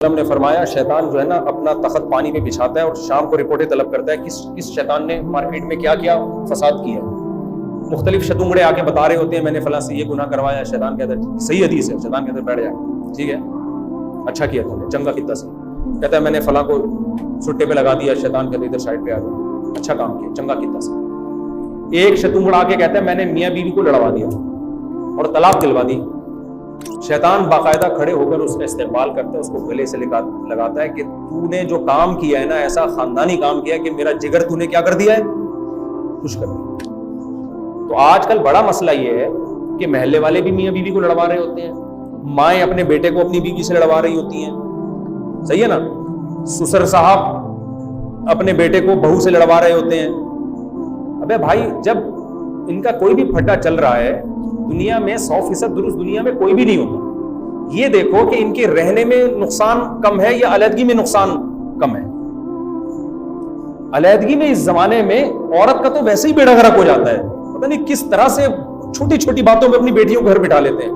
نے فرمایا شیطان جو ہے نا اپنا تخت پانی میں بچھاتا ہے اور شام کو رپورٹیں طلب کرتا ہے کس شیطان نے مارکیٹ میں کیا کیا فساد کیا. مختلف شتونگڑے آ کے بتا رہے ہوتے ہیں میں نے فلاں سے یہ گناہ کروایا. شیطان کہتا ہے صحیح حدیث ہے. شیطان کہتا ہے بیٹھ جا, ٹھیک ہے اچھا کیا تم نے, چنگا کتنا سے. کہتا ہے میں نے فلاں کو سٹے پہ لگا دیا. شیطان کہتا ہے ادھر سائڈ پہ آ جاؤ, اچھا کام کیا, چنگا کتنا سے. ایک شتونگڑا آ کے کہتا ہے میں نے میاں بیوی کو لڑوا دیا اور طلاق دلوا دی. شیطان باقاعدہ کھڑے ہو کر اس کا استقبال کرتا ہے, اس کو گلے سے لگاتا ہے کہ تو نے جو کام کیا ہے نا ایسا خاندانی کام کیا ہے کہ میرا جگر تو نے کیا کر دیا ہے, خوش کر دیا. تو آج کل بڑا مسئلہ یہ ہے کہ محلے والے بھی میاں بیوی کو لڑوا رہے ہوتے ہیں, مائیں اپنے بیٹے کو اپنی بیوی سے لڑوا رہی ہوتی ہیں, صحیح ہے نا. سسر صاحب اپنے بیٹے کو بہو سے لڑوا رہے ہوتے ہیں. ابے بھائی جب ان کا کوئی بھی پھٹا چل رہا ہے دنیا میں 100% درست دنیا میں کوئی بھی نہیں ہوتا. یہ دیکھو کہ ان کے رہنے میں نقصان کم ہے یا علیحدگی میں نقصان کم ہے. علیحدگی میں اس زمانے میں عورت کا تو ویسے ہی بیڑا غرق ہو جاتا ہے. پتہ نہیں کس طرح سے چھوٹی چھوٹی باتوں میں اپنی بیٹیوں کو گھر بٹھا لیتے ہیں,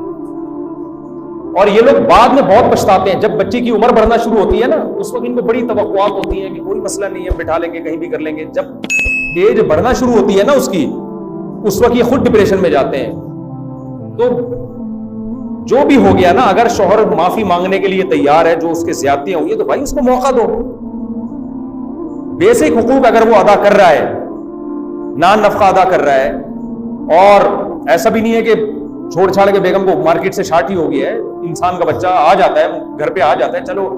اور یہ لوگ بعد میں بہت پچھتاتے ہیں. جب بچی کی عمر بڑھنا شروع ہوتی ہے نا اس وقت ان کو بڑی توقعات ہوتی ہیں کہ کوئی مسئلہ نہیں ہے, بٹھا لیں گے, کہیں بھی کر لیں گے. جب ایج بڑھنا شروع ہوتی ہے نا اس کی, اس وقت یہ خود ڈپریشن میں جاتے ہیں. تو جو بھی ہو گیا نا, اگر شوہر معافی مانگنے کے لیے تیار ہے, جو اس کے زیادتیاں ہوئی تو بھائی اس کو موقع دو. بیسک حقوق اگر وہ ادا کر رہا ہے, نان نفقہ ادا کر رہا ہے, اور ایسا بھی نہیں ہے کہ چھوڑ چھاڑ کے بیگم کو مارکیٹ سے شارٹ ہی ہو گیا ہے. انسان کا بچہ آ جاتا ہے گھر پہ, آ جاتا ہے, چلو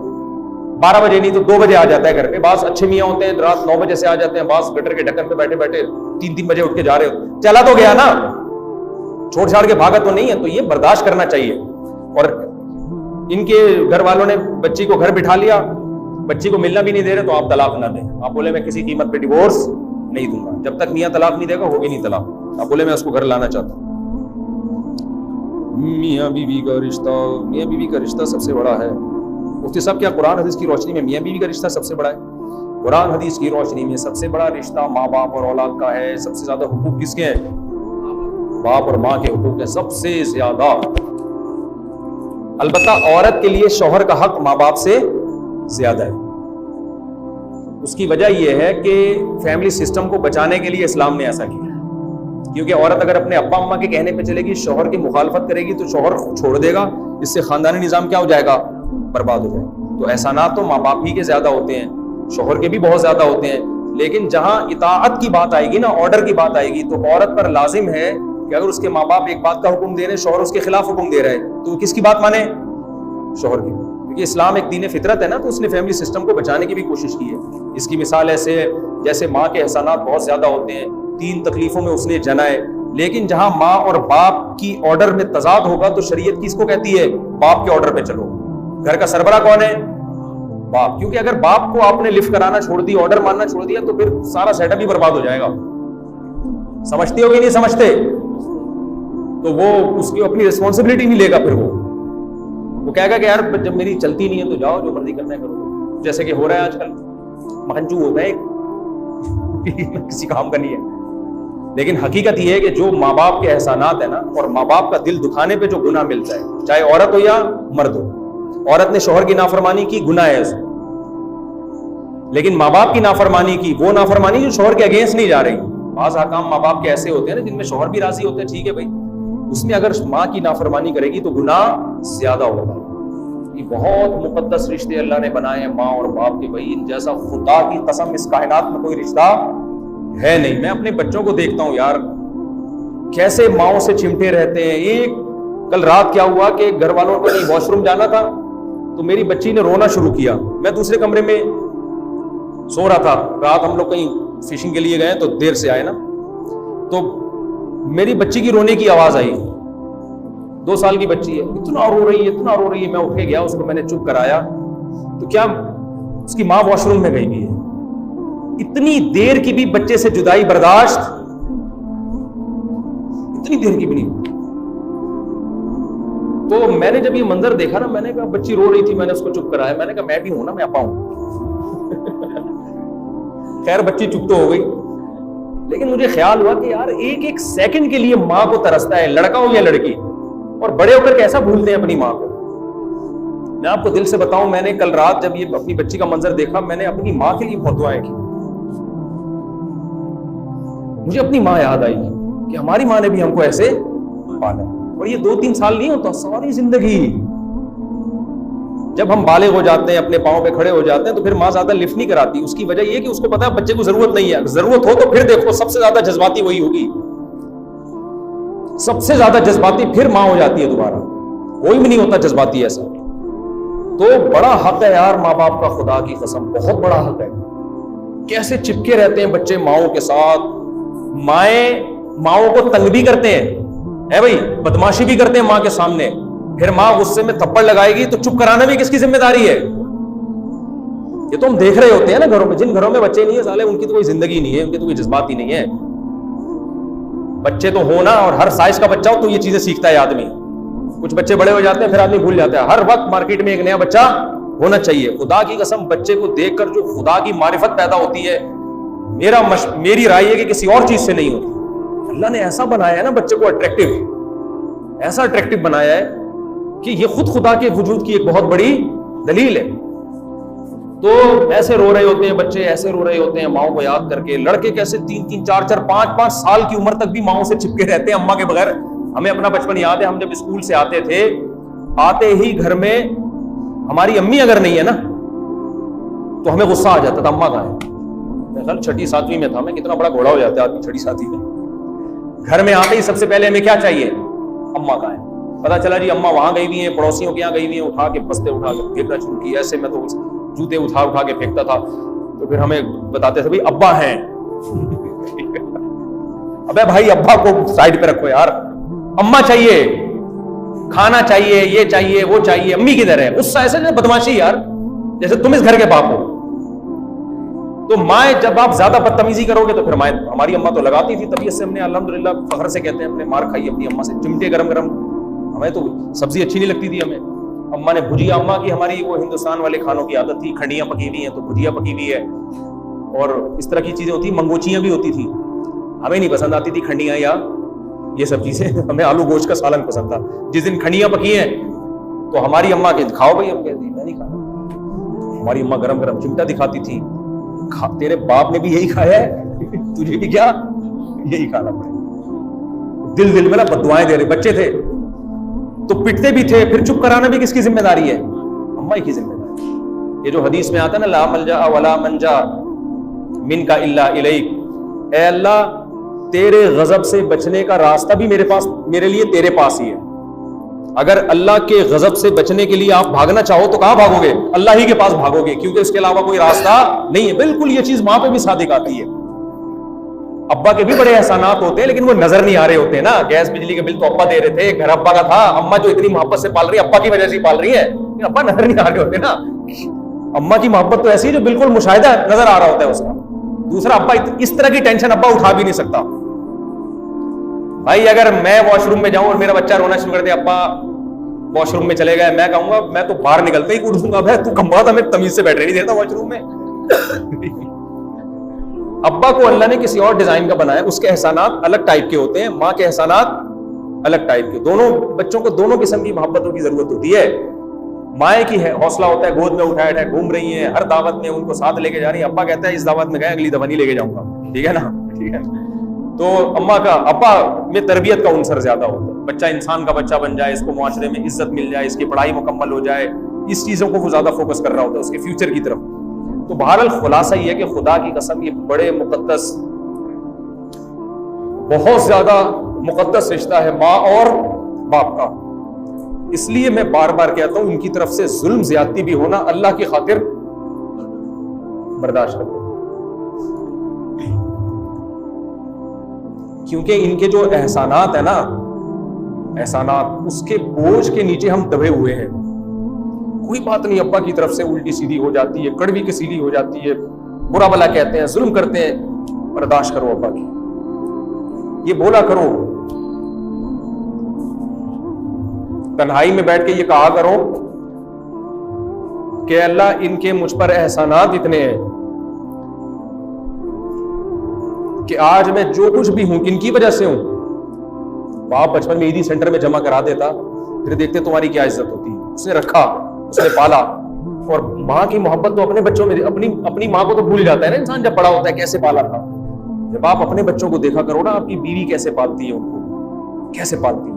12 بجے نہیں تو 2 بجے آ جاتا ہے گھر پہ. بعض اچھے میاں ہوتے ہیں رات 9 بجے سے آ جاتے ہیں, بعض گٹر کے ڈھکن پہ بیٹھے بیٹھے 3 بجے اٹھ کے جا رہے ہو. چلا تو گیا نا, چھوڑ چھاڑ کے بھاگا تو نہیں ہے. تو یہ برداشت کرنا چاہیے. اور ان کے گھر والوں نے بچی کو گھر بٹھا لیا, بچی کو ملنا بھی نہیں دے رہے, تو آپ طلاق نہ دیں. آپ بولے میں کسی قیمت پہ ڈیورس نہیں دوں گا. جب تک میاں طلاق نہیں دے گا ہوگی نہیں طلاق. آپ بولے میں اس کو گھر لانا چاہتا ہوں. میاں بیوی کا رشتہ, میاں بیوی کا رشتہ سب سے بڑا ہے. مفتی صاحب کیا قرآن حدیث کی روشنی میں میاں بیوی کا رشتہ سب سے بڑا ہے؟ قرآن حدیث کی روشنی میں سب سے بڑا رشتہ ماں باپ اور اولاد کا ہے. سب سے زیادہ حقوق کس کے ہیں؟ باپ اور ماں کے حقوق ہیں سب سے زیادہ. البتہ عورت کے لیے شوہر کا حق ماں باپ سے زیادہ ہے. اس کی وجہ یہ ہے کہ فیملی سسٹم کو بچانے کے لیے اسلام نے ایسا کیا. کیونکہ عورت اگر اپنے ابا اماں کے کہنے پہ چلے گی, شوہر کی مخالفت کرے گی, تو شوہر چھوڑ دے گا. اس سے خاندانی نظام کیا ہو جائے گا؟ برباد ہو جائے گا. تو احسانات تو ماں باپ ہی کے زیادہ ہوتے ہیں, شوہر کے بھی بہت زیادہ ہوتے ہیں. لیکن جہاں اطاعت کی بات آئے گی نا, آرڈر کی بات آئے گی, تو عورت پر لازم ہے کہ اگر اس کے ماں باپ ایک بات کا حکم دے رہے, شوہر اس کے خلاف حکم دے رہا ہے, تو وہ کس کی بات مانے؟ شوہر کی. کیونکہ اسلام ایک دین فطرت ہے نا, تو اس نے فیملی سسٹم کو بچانے کی بھی کوشش کی ہے. اس کی مثال ایسے جیسے ماں کے احسانات بہت زیادہ ہوتے ہیں, 3 تکلیفوں میں اس نے جنا ہے. لیکن جہاں ماں اور باپ کی آرڈر میں تضاد ہوگا تو شریعت کس کو کہتی ہے؟ باپ کے آرڈر پہ چلو. گھر کا سربراہ کون ہے؟ باپ. کیونکہ اگر باپ کو آپ نے لفٹ کرانا چھوڑ دیا, آرڈر ماننا چھوڑ دیا, تو پھر سارا سیٹ اپ ہی برباد ہو جائے گا. سمجھتے ہو کہ نہیں سمجھتے؟ تو وہ اس کی اپنی ریسپانسبلٹی نہیں لے گا. پھر وہ کہے گا کہ یار جب میری چلتی نہیں ہے تو جاؤ جو مرضی کرنا ہے کرو. جیسے کہ ہو رہا ہے آج کل, مہنجو ہوتا ہے کسی کام کا نہیں ہے. لیکن حقیقت یہ ہے کہ جو ماں باپ کے احسانات ہیں نا, اور ماں باپ کا دل دکھانے پہ جو گناہ ملتا ہے, چاہے عورت ہو یا مرد ہو. عورت نے شوہر کی نافرمانی کی, گناہ ہے. لیکن ماں باپ کی نافرمانی کی, وہ نافرمانی جو شوہر کے اگینسٹ نہیں جا رہی. بعض احکام ماں باپ کے ایسے ہوتے ہیں نا جن میں شوہر بھی راضی ہوتے ہیں, ٹھیک ہے بھائی, اس میں اگر ماں کی نافرمانی کرے گی تو گناہ زیادہ ہوگا. یہ بہت مقدس رشتے اللہ نے بنائے ہیں ماں اور باپ کے. بھائی ان جیسا خدا کی قسم اس کائنات میں کوئی رشتہ ہے نہیں. میں اپنے بچوں کو دیکھتا ہوں یار, کیسے ماؤں سے چمٹے رہتے ہیں. ایک کل رات کیا ہوا کہ گھر والوں کو کہیں واش روم جانا تھا, تو میری بچی نے رونا شروع کیا. میں دوسرے کمرے میں سو رہا تھا. رات ہم لوگ کہیں فشنگ کے لیے گئے تو دیر سے آئے نا, تو میری بچی کی رونے کی آواز آئی. 2 سال کی بچی ہے, اتنا رو رہی ہے, اتنا رو رہی ہے. میں اٹھ کے گیا, اس کو میں نے چپ کرایا. تو کیا اس کی ماں واش روم میں گئی بھی ہے. اتنی دیر کی بھی بچے سے جدائی برداشت, اتنی دیر کی بھی نہیں. تو میں نے جب یہ منظر دیکھا نا, میں نے کہا بچی رو رہی تھی, میں نے اس کو چپ کرایا. میں نے کہا میں بھی ہوں نا, میں ابا ہوں. خیر بچی چپ تو ہو گئی, لیکن مجھے خیال ہوا کہ یار ایک سیکنڈ کے لیے ماں کو ترستا ہے, لڑکا ہو یا لڑکی. اور بڑے ہو کر کیسا بھولتے ہیں اپنی ماں کو. میں آپ کو دل سے بتاؤں، میں نے کل رات جب یہ اپنی بچی کا منظر دیکھا، میں نے اپنی ماں کے لیے بہت دعائیں کی. مجھے اپنی ماں یاد آئی کہ ہماری ماں نے بھی ہم کو ایسے پالا. اور یہ 2-3 سال نہیں ہوتا، ساری زندگی. جب ہم بالغ ہو جاتے ہیں، اپنے پاؤں پہ کھڑے ہو جاتے ہیں، تو پھر ماں زیادہ لفٹ نہیں کراتی. اس کی وجہ یہ کہ اس کو پتا ہے بچے کو ضرورت نہیں ہے. ضرورت ہو تو پھر دیکھو سب سے زیادہ جذباتی وہی ہوگی، سب سے زیادہ جذباتی پھر ماں ہو جاتی ہے دوبارہ. کوئی بھی نہیں ہوتا جذباتی ایسا. تو بڑا حق ہے یار ماں باپ کا، خدا کی قسم بہت بڑا حق ہے. کیسے چپکے رہتے ہیں بچے ماؤں کے ساتھ. ماؤں کو تنگ بھی کرتے ہیں، اے بھائی بدماشی بھی کرتے ہیں ماں کے سامنے. پھر ماں غصے میں تھپڑ لگائے گی تو چپ کرانا بھی کس کی ذمہ داری ہے؟ یہ تو ہم دیکھ رہے ہوتے ہیں نا گھروں میں. جن گھروں میں بچے نہیں ہیں سالے، ان کی تو کوئی زندگی نہیں ہے، ان کے تو کوئی جذبات ہی نہیں ہے. بچے تو ہونا، اور ہر سائز کا بچہ ہو تو یہ چیزیں سیکھتا ہے آدمی. کچھ بچے بڑے ہو جاتے ہیں پھر آدمی بھول جاتا ہے. ہر وقت مارکیٹ میں ایک نیا بچہ ہونا چاہیے. خدا کی قسم بچے کو دیکھ کر جو خدا کی معرفت پیدا ہوتی ہے، میری رائے ہے کہ کسی اور چیز سے نہیں ہوتی. اللہ نے ایسا بنایا ہے نا بچے کو اٹریکٹیو، ایسا اٹریکٹیو بنایا ہے کہ یہ خود خدا کے وجود کی ایک بہت بڑی دلیل ہے. تو ایسے رو رہے ہوتے ہیں بچے، ایسے رو رہے ہوتے ہیں ماؤں کو یاد کر کے. لڑکے کیسے 3-3 4-4 5-5 سال کی عمر تک بھی ماؤں سے چپکے رہتے ہیں اماں کے بغیر. ہمیں اپنا بچپن یاد ہے، ہم جب اسکول سے آتے تھے، آتے ہی گھر میں ہماری امی اگر نہیں ہے نا تو ہمیں غصہ آ جاتا تھا، اماں کہاں ہے. میں خیال 6 7ویں میں تھا میں. کتنا بڑا گھوڑا ہو جاتا ہے آدمی 6 7ویں میں. گھر میں آتے ہی سب سے پہلے ہمیں کیا چاہیے؟ اماں کہاں ہے. پتا چلا جی اماں وہاں گئی ہوئی ہیں، پڑوسیوں کے یہاں گئی ہوئی ہیں. اٹھا کے بستے اٹھا کے پھینکنا شروع کی. ایسے میں تو جوتے اٹھا کے پھینکتا تھا. تو پھر ہمیں بتاتے تھے بھائی ابا ہیں. ابے بھائی ابا کو سائڈ پہ رکھو یار، اماں چاہیے، کھانا چاہیے، یہ چاہیے وہ چاہیے. امی کدھر ہے؟ اس ایسے بدماشی یار جیسے تم اس گھر کے باپ ہو. تو مائیں جب آپ زیادہ بدتمیزی کرو گے تو پھر مائیں، ہماری اماں تو لگاتی تھی طبیعت سے. ہم نے الحمدللہ فخر سے کہتے ہیں ہم نے مار کھائی اپنی اماں سے. چمٹے گرم گرم، ہمیں تو سبزی اچھی نہیں لگتی تھی ہمیں. اماں نے بھجیا، اماں کی ہماری وہ ہندوستان والے کھانوں کی عادت تھی، کھنڈیاں پکی ہوئی ہیں تو بھجیا پکی ہوئی ہے، اور اس طرح کی چیزیں ہوتی. منگوچیاں بھی ہوتی تھی، ہمیں نہیں پسند آتی تھی کھنڈیاں یا یہ سب چیزیں. ہمیں آلو گوشت کا سالن پسند تھا. جس دن کھنڈیاں پکی ہیں تو ہماری اماں کے کھاؤ بھائی، ہم کہتے ہیں میں نہیں کھانا. ہماری اماں گرم گرم چمٹا دکھاتی تھی. تیرے باپ نے بھی یہی کھایا ہے، تجھے بھی کیا یہی کھانا پڑے. دل میں نا بددعائیں دے رہے. بچے تھے تو پٹتے بھی تھے. پھر چپ کرانا بھی کس کی ذمہ داری ہے؟ اماں کی ذمہ داری. یہ جو حدیث میں آتا ہے نا لا ملجا ولا منجا منک الا الیک، اے اللہ تیرے غضب سے بچنے کا راستہ بھی میرے لیے تیرے پاس ہی ہے. اگر اللہ کے غضب سے بچنے کے لیے آپ بھاگنا چاہو تو کہاں بھاگو گے؟ اللہ ہی کے پاس بھاگو گے، کیونکہ اس کے علاوہ کوئی راستہ نہیں ہے. بالکل یہ چیز ماں پہ بھی صادق آتی ہے. ابا کے بھی بڑے احسانات ہوتے ہیں لیکن وہ نظر نہیں آ رہے ہوتے نا. گیس بجلی کے بل تو ابا دے رہے تھے، گھر ابا کا تھا. اماں جو اتنی محبت سے پال رہی ہے ابا کی وجہ سے پال رہی ہے، ابا نظر نہیں آ رہے ہوتے نا. اماں کی محبت تو ایسی ہے جو بالکل مشاہدہ نظر آ رہا ہوتا ہے اس کا. دوسرا ابا اس طرح کی ٹینشن ابا اٹھا بھی نہیں سکتا. بھائی اگر میں واش روم میں جاؤں اور میرا بچہ رونا شروع کر دے، ابا واش روم میں چلے گئے، میں کہوں گا میں تو باہر نکلتے ہی کوٹ دوں گا، بھائی تو کم بات ہمیں تمیز سے بیٹھنے نہیں دیتا واش روم میں. ابا کو اللہ نے کسی اور ڈیزائن کا بنایا، اس کے احسانات الگ ٹائپ کے ہوتے ہیں، ماں کے احسانات الگ ٹائپ کے. دونوں بچوں کو دونوں قسم کی محبتوں کی ضرورت ہوتی ہے. مائیں کی ہے حوصلہ ہوتا ہے گود میں اٹھائے گھوم رہی ہیں، ہر دعوت میں ان کو ساتھ لے کے جا رہی ہیں. ابا کہتا ہے اس دعوت میں گئے اگلی دفعہ نہیں لے کے جاؤں گا، ٹھیک ہے نا، ٹھیک ہے. تو اماں کا ابا میں تربیت کا عنصر زیادہ ہوتا ہے. بچہ انسان کا بچہ بن جائے، اس کو معاشرے میں عزت مل جائے، اس کی پڑھائی مکمل ہو جائے، اس چیزوں کو وہ زیادہ فوکس کر رہا ہوتا ہے، اس کے فیوچر کی طرف. تو بہرحال خلاصہ یہ ہے کہ خدا کی قسم یہ بڑے مقدس، بہت زیادہ مقدس رشتہ ہے ماں اور باپ کا. اس لیے میں بار بار کہتا ہوں ان کی طرف سے ظلم زیادتی بھی ہونا اللہ کی خاطر برداشت کرتے، کیونکہ ان کے جو احسانات ہیں نا، احسانات اس کے بوجھ کے نیچے ہم دبے ہوئے ہیں. کوئی بات نہیں ابا کی طرف سے الٹی سیدھی ہو جاتی ہے، کڑوی کی سیدھی ہو جاتی ہے، برا بلا کہتے ہیں، ظلم کرتے ہیں، برداشت کرو ابا کی. یہ بولا کرو، تنہائی میں بیٹھ کے یہ کہا کرو کہ اللہ ان کے مجھ پر احسانات اتنے ہیں کہ آج میں جو کچھ بھی ہوں کن کی وجہ سے ہوں. باپ بچپن میں عیدی سینٹر میں جمع کرا دیتا، پھر دیکھتے تمہاری کیا عزت ہوتی ہے. اس نے رکھا اس نے پالا. اور ماں کی محبت تو اپنے بچوں میں, اپنی ماں کو تو بھول جاتا ہے نا انسان جب بڑا ہوتا ہے کیسے پالا تھا. جب آپ اپنے بچوں کو دیکھا کرو نا, آپ کی بیوی کیسے پالتی ہے ان کو, کیسے پالتی ہے,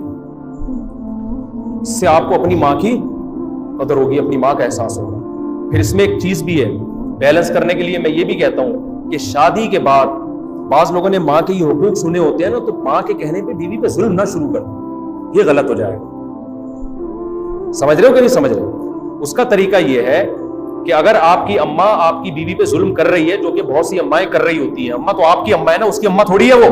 اس سے آپ کو اپنی ماں کی قدر ہوگی, اپنی ماں کا احساس ہوگا. پھر اس میں ایک چیز بھی ہے بیلنس کرنے کے لیے, میں یہ بھی کہتا ہوں کہ شادی کے بعد بعض لوگوں نے ماں کے یہ حقوق سنے ہوتے ہیں نا, تو ماں کے کہنے پہ بیوی پہ ظلم نہ شروع کر دو, یہ غلط ہو جائے گا. سمجھ رہے ہو کہ نہیں سمجھ رہے؟ اس کا طریقہ یہ ہے کہ اگر آپ کی اماں آپ کی بیوی پہ ظلم کر رہی ہے, جو کہ بہت سی امائیں کر رہی ہوتی ہیں, اماں تو آپ کی اماں ہے نا, اس کی اماں تھوڑی ہے وہ.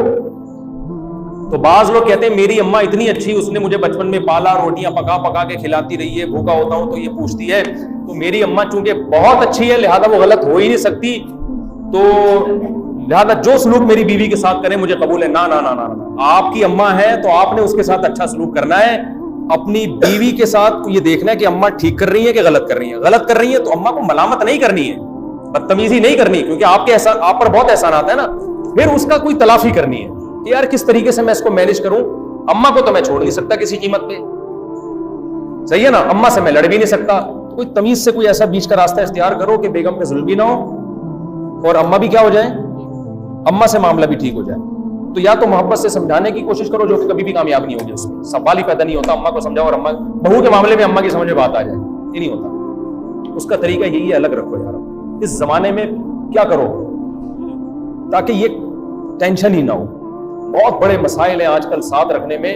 تو بعض لوگ کہتے ہیں میری اماں اتنی اچھی, اس نے مجھے بچپن میں پالا, روٹیاں پکا پکا کے کھلاتی رہی ہے, بھوکا ہوتا ہوں تو یہ پوچھتی ہے, تو میری اماں چونکہ بہت اچھی ہے لہذا وہ غلط ہو ہی نہیں سکتی, تو لہذا جو سلوک میری بیوی کے ساتھ کرے مجھے قبول ہے. نہ, آپ کی اماں ہے تو آپ نے اس کے ساتھ اچھا سلوک کرنا ہے. اپنی بیوی کے ساتھ یہ دیکھنا ہے کہ اماں ٹھیک کر رہی ہے کہ غلط کر رہی ہے. غلط کر رہی ہے تو اماں کو ملامت نہیں کرنی ہے, بدتمیزی نہیں کرنی, کیونکہ آپ پر بہت احسانات ہیں نا. پھر اس کا کوئی تلافی کرنی ہے کہ یار کس طریقے سے میں اس کو مینج کروں. اماں کو تو میں چھوڑ نہیں سکتا کسی قیمت پہ, صحیح ہے نا, اماں سے میں لڑ بھی نہیں سکتا. کوئی تمیز سے کوئی ایسا بیچ کا راستہ اختیار کرو کہ بیگم پہ ظلم بھی نہ ہو اور اماں بھی کیا ہو جائیں, اماں سے معاملہ بھی ٹھیک ہو جائے. تو یا تو محبت سے سمجھانے کی کوشش کرو, جو کہ کبھی بھی کامیاب نہیں ہوگی, اس میں سوال ہی پیدا نہیں ہوتا. اماں کو سمجھاؤ اور اماں بہو کے معاملے میں اماں کی سمجھ میں بات آ جائے, یہ نہیں ہوتا. اس کا طریقہ یہی ہے, الگ رکھو یار. اس زمانے میں کیا کرو تاکہ یہ ٹینشن ہی نہ ہو. بہت بڑے مسائل ہیں آج کل ساتھ رکھنے میں.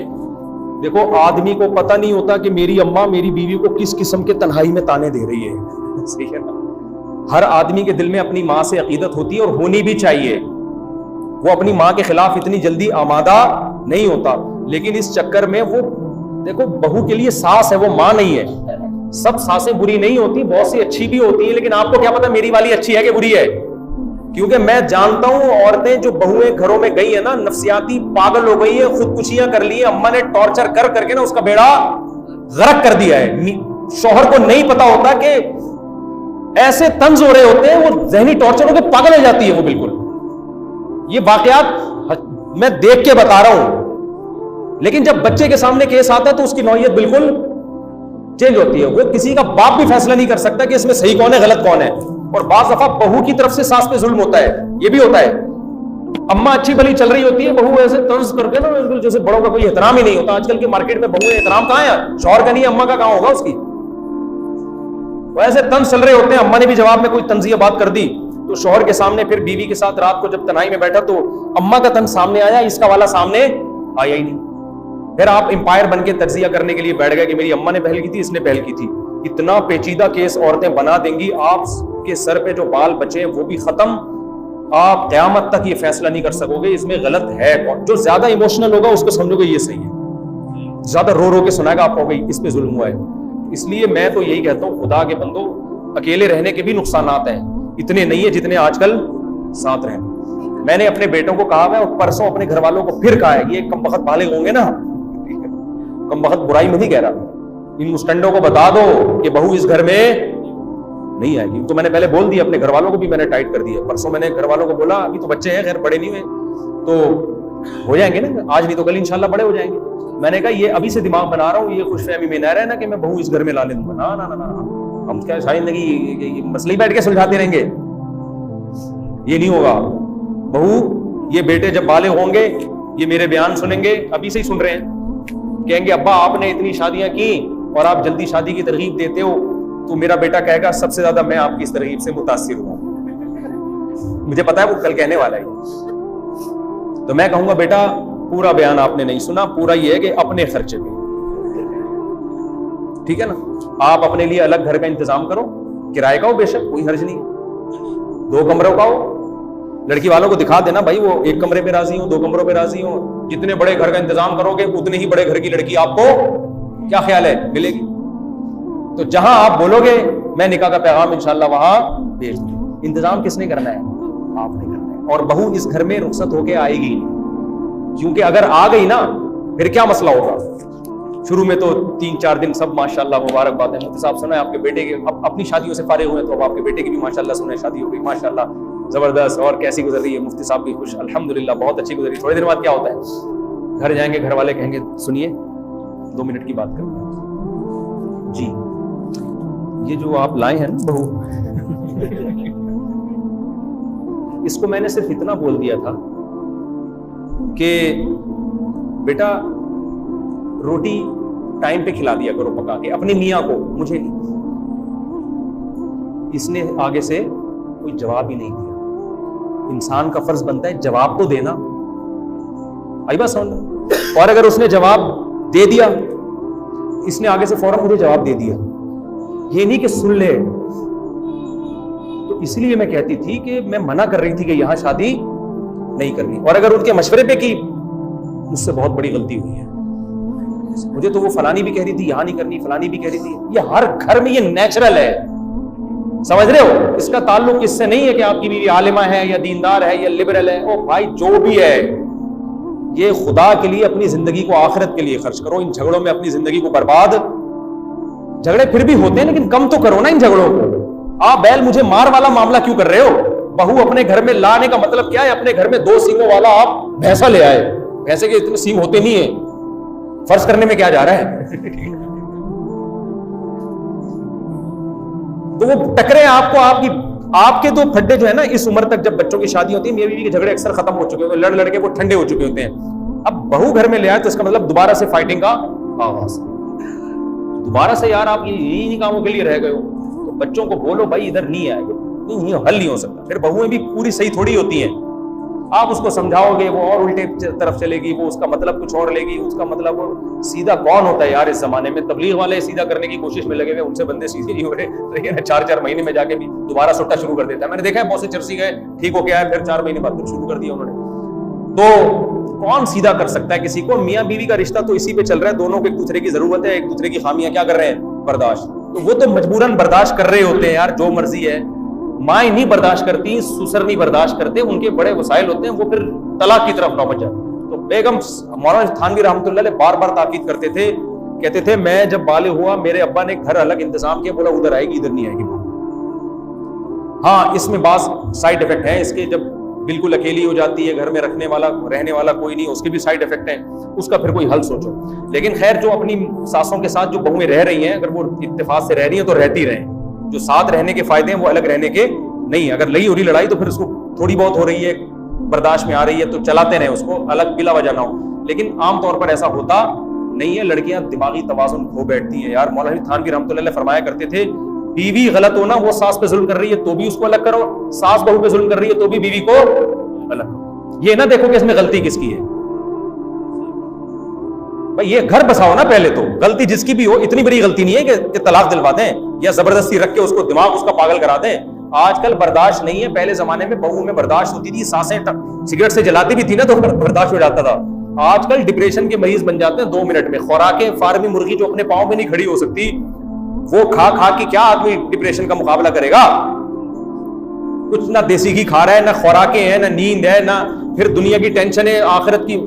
دیکھو آدمی کو پتہ نہیں ہوتا کہ میری اماں میری بیوی کو کس قسم کے تنہائی میں تانے دے رہی ہے, صحیح ہے نا. ہر آدمی کے دل میں اپنی ماں سے عقیدت ہوتی ہے اور ہونی بھی چاہیے. وہ اپنی ماں کے خلاف اتنی جلدی آمادہ نہیں ہوتا, لیکن اس چکر میں وہ دیکھو بہو کے لیے ساس ہے, وہ ماں نہیں ہے. سب ساسیں بری نہیں ہوتی, بہت سی اچھی بھی ہوتی ہیں, لیکن آپ کو کیا پتا میری والی اچھی ہے کہ بری ہے. کیونکہ میں جانتا ہوں عورتیں جو بہویں گھروں میں گئی ہیں نا, نفسیاتی پاگل ہو گئی ہیں, خودکشیاں کر لی ہیں, اماں نے ٹارچر کر کر کے نا اس کا بیڑا غرق کر دیا ہے. شوہر کو نہیں پتا ہوتا کہ ایسے طنز ہو رہے ہوتے ہیں, وہ ذہنی ٹارچر ہو کے پاگل ہو جاتی ہے وہ بالکل. یہ واقعات میں دیکھ کے بتا رہا ہوں, لیکن جب بچے کے سامنے کیس آتا ہے تو اس کی نوعیت بالکل چینج ہوتی ہے. وہ کسی کا باپ بھی فیصلہ نہیں کر سکتا کہ اس میں صحیح کون ہے غلط کون ہے. اور بعض دفعہ بہو کی طرف سے ساس پہ ظلم ہوتا ہے, یہ بھی ہوتا ہے. اماں اچھی بھلی چل رہی ہوتی ہے, بہو ایسے طنز کر کے نا جیسے بڑوں کا کوئی احترام ہی نہیں ہوتا. آج کل کے مارکیٹ میں بہو احترام کہاں ہے, شوہر کا نہیں, اماں کا کہاں ہوگا اس کی. وہ ایسے طنز چل رہے ہوتے ہیں, اماں نے بھی جواب میں کوئی طنزیہ بات کر دی تو شوہر کے سامنے پھر بیوی کے ساتھ رات کو جب تنہائی میں بیٹھا تو اماں کا طنز سامنے آیا, اس کا والا سامنے آیا ہی نہیں. پھر آپ امپائر بن کے تجزیہ کرنے کے لیے بیٹھ گئے کہ میری اماں نے پہل کی تھی, اس نے پہل کی تھی. اتنا پیچیدہ کیس عورتیں بنا دیں گی, آپ کے سر پہ جو بال بچے وہ بھی ختم. آپ قیامت تک یہ فیصلہ نہیں کر سکو گے اس میں غلط ہے کون. جو زیادہ ایموشنل ہوگا اس کو سمجھو گے یہ صحیح ہے, زیادہ رو رو کے سنائے گا آپ کو گئی اس پہ ظلم ہوا ہے. اس لیے میں تو یہی کہتا ہوں, خدا کے بندو, اکیلے رہنے کے بھی نقصانات ہیں, اتنے نہیں ہیں جتنے آج کل ساتھ رہنے. میں نے اپنے بیٹوں کو کہا, میں پرسوں اپنے گھر والوں کو پھر کہا ہے, یہ کم بخت بالغ ہوں گے نا, کم بخت برائی میں نہیں کہہ رہا, ان مسٹنڈوں کو بتا دو کہ بہو اس گھر میں نہیں آئے گی. تو میں نے پہلے بول دیا, اپنے گھر والوں کو بھی میں نے ٹائٹ کر دیا. پرسوں میں نے گھر والوں کو بولا, ابھی تو بچے ہیں, خیر بڑے نہیں ہوئے, تو ہو جائیں گے نا, آج نہیں تو کل انشاءاللہ بڑے ہو جائیں گے. میں نے کہا یہ ابھی سے دماغ بنا رہا ہوں, یہ خوش فہمی میں نہ رہنا کہ میں بہو اس گھر میں لا لے دوں گا. نہ, ہم کیا ساری زندگی مسئلے بیٹھ کے سلجھاتے رہیں گے, یہ نہیں ہوگا. بہو یہ بیٹے جب بالغ ہوں گے یہ میرے بیان سنیں گے, ابھی سے ہی سن رہے ہیں, کہیں گے ابا آپ نے اتنی شادیاں کی اور آپ جلدی شادی کی ترغیب دیتے ہو, تو میرا بیٹا کہے گا سب سے زیادہ میں آپ کی اس ترغیب سے متاثر ہوں. مجھے پتا ہے وہ کل کہنے والا ہے. تو میں کہوں گا بیٹا پورا بیان آپ نے نہیں سنا, پورا یہ ہے کہ اپنے خرچے پہ, ٹھیک ہے نا, آپ اپنے لیے الگ گھر کا انتظام کرو, کرائے کا ہو بے شک کوئی حرج نہیں, 2 کمروں کا ہو. لڑکی والوں کو دکھا دینا بھائی وہ 1 کمرے پہ راضی ہوں, 2 کمروں پہ راضی ہوں. جتنے بڑے گھر کا انتظام کرو گے اتنے ہی بڑے گھر کی لڑکی آپ کو کیا خیال ہے ملے گی. تو جہاں آپ بولو گے میں نکاح کا پیغام انشاءاللہ وہاں بھیج دوں. انتظام کس نے کرنا ہے, آپ نے کرنا ہے. اور بہو اس گھر میں رخصت ہو کے آئے گی, کیونکہ اگر آ گئی نا پھر کیا مسئلہ ہوگا. شروع میں تو 3-4 دن سب ماشاءاللہ مبارک بات ہے. مفتی صاحب سنا ہے آپ کے بیٹے کے اپنی شادیوں سے فارغ ہوئے, تو اب آپ کے بیٹے کی بھی ماشاءاللہ سنا ہے شادی ہو گئی, ماشاءاللہ زبردست. اور کیسی گزر رہی ہے, مفتی صاحب بھی خوش, الحمدللہ بہت اچھی گزری. تھوڑی دیر بعد کیا ہوتا ہے, گھر جائیں گے, گھر والے کہیں گے سنیے 2 منٹ کی بات کریں. جی یہ جو آپ لائے ہیں نا بہو، اس کو میں نے صرف اتنا بول دیا تھا کہ بیٹا روٹی ٹائم پہ کھلا دیا کرو پکا کے اپنی میاں کو، مجھے نہیں۔ اس نے آگے سے کوئی جواب ہی نہیں دیا۔ انسان کا فرض بنتا ہے جواب تو دینا، آئی بات سمجھ۔ اور اگر اس نے جواب دے دیا، اس نے آگے سے فوراً مجھے جواب دے دیا، یہ نہیں کہ سن لے۔ تو اس لیے میں کہتی تھی کہ میں منع کر رہی تھی کہ یہاں شادی نہیں کرنی، اور اگر ان کے مشورے پہ کی، مجھ سے بہت بڑی غلطی ہوئی ہے۔ مجھے تو وہ فلانی بھی کہہ رہی تھی یہاں نہیں کرنی، فلانی بھی کہہ رہی تھی۔ یہ ہر گھر میں یہ نیچرل ہے، سمجھ رہے ہو؟ اس کا تعلق اس سے نہیں ہے کہ آپ کی بیوی عالمہ ہے یا دیندار ہے یا لبرل ہے۔ او بھائی جو بھی ہے، یہ خدا کے لیے اپنی زندگی کو آخرت کے لیے خرچ کرو۔ ان جھگڑوں میں اپنی زندگی کو برباد، جھگڑے پھر بھی ہوتے ہیں لیکن کم تو کرو نا ان جھگڑوں کو۔ آپ بیل مجھے مار والا معاملہ کیوں کر رہے ہو؟ بہو اپنے گھر میں لانے کا مطلب کیا ہے؟ اپنے گھر میں 2 سینگوں والا آپ بھینسا لے آئے، بھینسے کے اتنے سینگ ہوتے نہیں ہیں، فرض کرنے میں کیا جا رہا ہے؟ تو وہ ٹکرے آپ کو، آپ کے تو پھڈے جو ہے نا، اس عمر تک جب بچوں کی شادی ہوتی ہے، میری بیوی کے جھگڑے اکثر ختم ہو چکے ہوتے ہیں، لڑ کے وہ ٹھنڈے ہو چکے ہوتے ہیں۔ اب بہو گھر میں لے آئے تو اس کا مطلب دوبارہ سے فائٹنگ کا آغاز، دوبارہ سے یار آپ یہی کاموں کے لیے رہ گئے ہو۔ تو بچوں کو بولو بھائی ادھر نہیں آئے گا، نہیں حل نہیں ہو سکتا۔ پھر بہویں بھی پوری صحیح تھوڑی ہوتی ہیں، آپ اس کو سمجھاؤ گے وہ اور الٹے طرف چلے گی، وہ اس کا مطلب کچھ اور لے گی۔ اس کا مطلب سیدھا کون ہوتا ہے یار اس زمانے میں؟ تبلیغ والے سیدھا کرنے کی کوشش میں لگے ہوئے، ان سے بندے سیدھے نہیں ہو رہے، لیکن 4 مہینے میں جا کے بھی دوبارہ سٹا شروع کر دیتا ہے۔ میں نے دیکھا ہے بہت سے چرسی گئے، ٹھیک ہو گیا ہے، پھر 4 مہینے بعد پھر شروع کر دیا انہوں نے۔ تو کون سیدھا کر سکتا ہے کسی کو؟ میاں بیوی کا رشتہ تو اسی پہ چل رہا ہے، دونوں کو ایک دوسرے کی ضرورت ہے، ایک دوسرے کی خامیاں کیا کر رہے ہیں؟ برداشت۔ تو وہ تو مجبوراً برداشت کر رہے ہوتے ہیں یار، جو مرضی ہے۔ مائیں نہیں برداشت کرتی، سسر نہیں برداشت کرتے، ان کے بڑے وسائل ہوتے ہیں، وہ پھر طلاق کی طرف نوبت جاتے۔ تو بیگم مولانا تھانوی رحمۃ اللہ علیہ بار بار تاکید کرتے تھے، کہتے تھے میں جب بالغ ہوا میرے ابا نے گھر الگ انتظام کیا، بولا ادھر آئے گی ادھر نہیں آئے گی۔ ہاں اس میں بعض سائڈ افیکٹ ہیں اس کے، جب بالکل اکیلی ہو جاتی ہے، گھر میں رہنے والا کوئی نہیں، اس کے بھی سائڈ افیکٹ ہیں، اس کا پھر کوئی حل سوچو۔ لیکن خیر جو اپنی ساسوں کے ساتھ جو بہویں رہ رہی ہیں، اگر وہ اتفاق سے رہ رہی ہیں تو رہتی رہیں۔ جو ساتھ رہنے کے فائدے ہیں وہ الگ رہنے کے نہیں۔ اگر نہیں ہو رہی لڑائی تو پھر اس کو تھوڑی بہت ہو رہی ہے، برداشت میں آ رہی ہے تو چلاتے رہیں اس کو، الگ بلا وجہ نہ ہو۔ لیکن عام طور پر ایسا ہوتا نہیں ہے، لڑکیاں دماغی توازن کھو بیٹھتی ہیں یار۔ مولانا تھانوی رحمۃ اللہ علیہ فرمایا کرتے تھے، بیوی غلط ہونا، وہ ساس پہ ظلم کر رہی ہے تو بھی اس کو الگ کرو، ساس بہو پہ ظلم کر رہی ہے تو بھی بیوی کو الگ۔ یہ نہ دیکھو کہ اس میں غلطی کس کی ہے، بھائی یہ گھر بساؤ نا پہلے تو۔ غلطی جس کی بھی ہو، اتنی بڑی غلطی نہیں ہے کہ طلاق دلوا دیں یا زبردستی رکھ کے اس کو دماغ اس کا پاگل کرا دیں۔ آج کل برداشت نہیں ہے، پہلے زمانے میں بہو میں برداشت ہوتی تھی، ساسیں سگریٹ سے جلاتی بھی تھی نا تو برداشت ہو جاتا تھا۔ آج کل ڈپریشن کے مریض بن جاتے ہیں 2 منٹ میں۔ خوراکیں فارمی مرغی جو اپنے پاؤں پہ نہیں کھڑی ہو سکتی، وہ کھا کے کیا آدمی ڈپریشن کا مقابلہ کرے گا؟ کچھ نہ دیسی گھی کھا رہا ہے، نہ خوراکیں ہیں، نہ نیند ہے، نہ پھر دنیا کی ٹینشن ہے، آخرت کی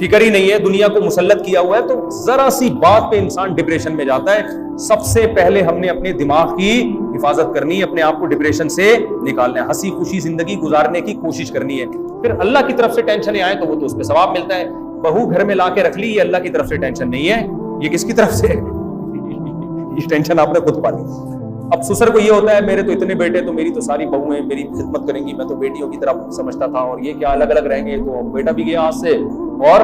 فکر ہی نہیں ہے، دنیا کو مسلط کیا ہوا ہے، تو ذرا سی بات پہ انسان ڈپریشن میں جاتا ہے۔ سب سے پہلے ہم نے اپنے دماغ کی حفاظت کرنی ہے، اپنے آپ کو ڈپریشن سے نکالنا ہے، ہنسی خوشی زندگی گزارنے کی کوشش کرنی ہے۔ پھر اللہ کی طرف سے ٹینشن آئے تو وہ تو اس پہ ثواب ملتا ہے۔ بہو گھر میں لا کے رکھ لی، یہ اللہ کی طرف سے ٹینشن نہیں ہے، یہ کس کی طرف سے ہے؟ یہ ٹینشن آپ نے خود پالی۔ اب سسر کو یہ ہوتا ہے میرے تو اتنے بیٹے، تو میری تو ساری بہویں میری خدمت کریں گی، میں تو بیٹیوں کی طرح سمجھتا تھا، اور یہ کیا الگ الگ رہیں گے، تو بیٹا بھی گیا ہاتھ سے اور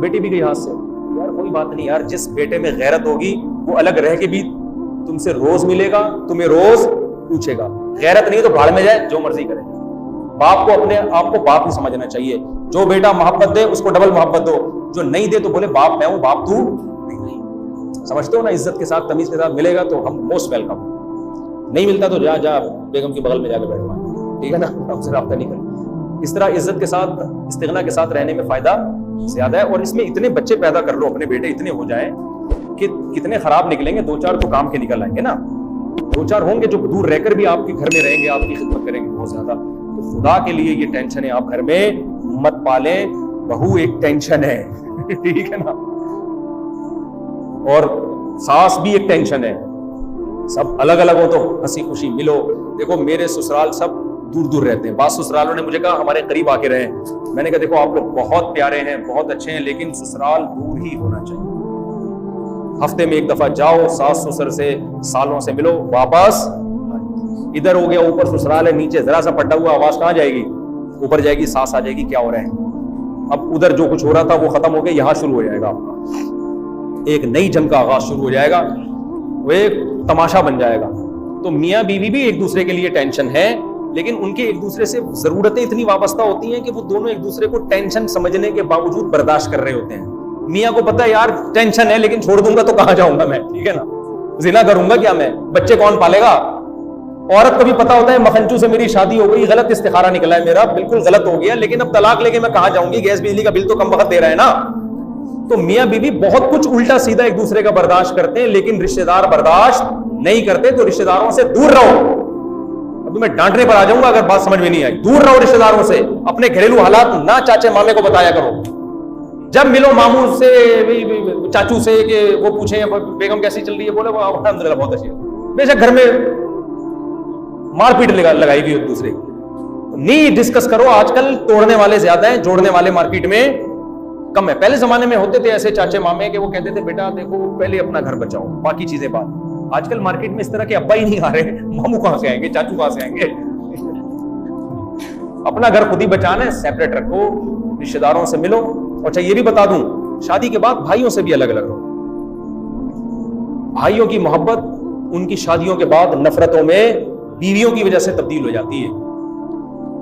بیٹی بھی گئی ہاتھ سے۔ یار کوئی بات نہیں یار، جس بیٹے میں غیرت ہوگی وہ الگ رہ کے بھی تم سے روز ملے گا، تمہیں روز پوچھے گا۔ غیرت نہیں تو بھاڑ میں جائے، جو مرضی کرے۔ باپ کو اپنے آپ کو باپ ہی سمجھنا چاہیے۔ جو بیٹا محبت دے اس کو ڈبل محبت دو، جو نہیں دے تو بولے باپ میں ہوں، باپ تو نہیں۔ سمجھتے ہو نا؟ عزت کے ساتھ تمیز کے ساتھ ملے گا تو ہم موسٹ ویلکم، نہیں ملتا تو جا بیگم کے بغل میں جا کے بیٹھوا، ٹھیک ہے نا، ہم سے رابطہ نہیں کرنا۔ اس طرح عزت کے ساتھ استغنا کے ساتھ رہنے میں فائدہ زیادہ ہے۔ اور اس میں اتنے بچے پیدا کر لو، اپنے بیٹے اتنے ہو جائیں کہ کتنے خراب نکلیں گے، 2-4 تو کام کے نکل آئیں گے نا، 2-4 ہوں گے جو دور رہ کر بھی آپ کے گھر میں رہیں گے، آپ کی خدمت کریں گے بہت زیادہ۔ تو خدا کے لیے یہ ٹینشن ہے آپ گھر میں مت پالیں، بہو ایک ٹینشن ہے، ٹھیک ہے نا، اور ساس بھی ایک ٹینشن ہے۔ سب الگ الگ ہو تو ہنسی خوشی ملو۔ دیکھو میرے سسرال سب دور دور رہتے ہیں، بعض سسرالوں نے مجھے کہا ہمارے قریب آ کے رہیں، میں نے کہا دیکھو آپ لوگ بہت پیارے ہیں، بہت اچھے ہیں، لیکن سسرال دور ہی ہونا چاہیے، ہفتے میں ایک دفعہ جاؤ، ساس سسر سے سالوں سے ملو، واپس ادھر ہو گیا اوپر سسرال ہے، نیچے ذرا سا پٹا ہوا، آواز کہاں جائے گی؟ اوپر جائے گی، ساس آ جائے گی کیا ہو رہا ہے؟ اب ادھر جو کچھ ہو رہا تھا وہ ختم ہو گیا، یہاں شروع ہو جائے گا آپ کا ایک نئی جنگ کا آغاز شروع ہو جائے گا، وہ ایک تماشا بن جائے گا۔ تو میاں بیوی بھی ایک دوسرے کے لیے ٹینشن ہے، لیکن ان کے ایک دوسرے سے ضرورتیں اتنی وابستہ ہوتی ہیں کہ وہ دونوں ایک دوسرے کو ٹینشن سمجھنے کے باوجود برداشت کر رہے ہوتے ہیں۔ میاں کو پتا ہے یار ٹینشن ہے، لیکن چھوڑ دوں گا تو کہاں جاؤں گا میں، ٹھیک ہے نا، زنا کروں گا کیا میں، بچے کون پالے گا؟ عورت کو بھی پتا ہوتا ہے مکھنچو سے میری شادی ہو گئی، غلط استخارہ نکلا ہے میرا، بالکل غلط ہو گیا، لیکن اب طلاق لے کے میں کہاں جاؤں گی، گیس بجلی کا بل تو کم وقت دے رہا ہے نا۔ تو میاں بیوی بہت کچھ الٹا سیدھا ایک دوسرے کا برداشت کرتے ہیں، لیکن رشتہ دار برداشت نہیں کرتے۔ تو رشتہ داروں سے دور رہو۔ اب میں ڈانٹنے پر آ جاؤں گا اگر بات سمجھ میں نہیں آئی، دور رہو رشتہ داروں سے، اپنے گھریلو حالات نہ چاچے مامے کو بتایا کرو۔ جب ملو ماموں سے چاچو سے کہ وہ پوچھیں بیگم کیسی چل رہی ہے، بولے الحمدللہ بہت اچھی ہے، بے شک گھر میں مار پیٹ لگائی گئی ایک دوسرے نہیں ڈسکس کرو۔ آج کل توڑنے والے زیادہ ہیں، جوڑنے والے مارکیٹ میں کم ہے۔ پہلے زمانے میں ہوتے تھے ایسے چاچے مامے کہ وہ کہتے تھے بیٹا دیکھو پہلے اپنا گھر بچاؤ باقی چیزیں بعد۔ آج کل مارکیٹ میں اس طرح کے ابا ہی نہیں آ رہے، ماموں کہاں سے آئیں گے، چاچو کہاں سے آئیں گے؟ اپنا گھر خود ہی بچانا ہے، سیپریٹ رکھو، رشتہ داروں سے ملو۔ اچھا یہ بھی بتا دوں، شادی کے بعد بھائیوں سے بھی الگ الگ رہو۔ بھائیوں کی محبت ان کی شادیوں کے بعد نفرتوں میں بیویوں کی وجہ سے تبدیل ہو جاتی ہے۔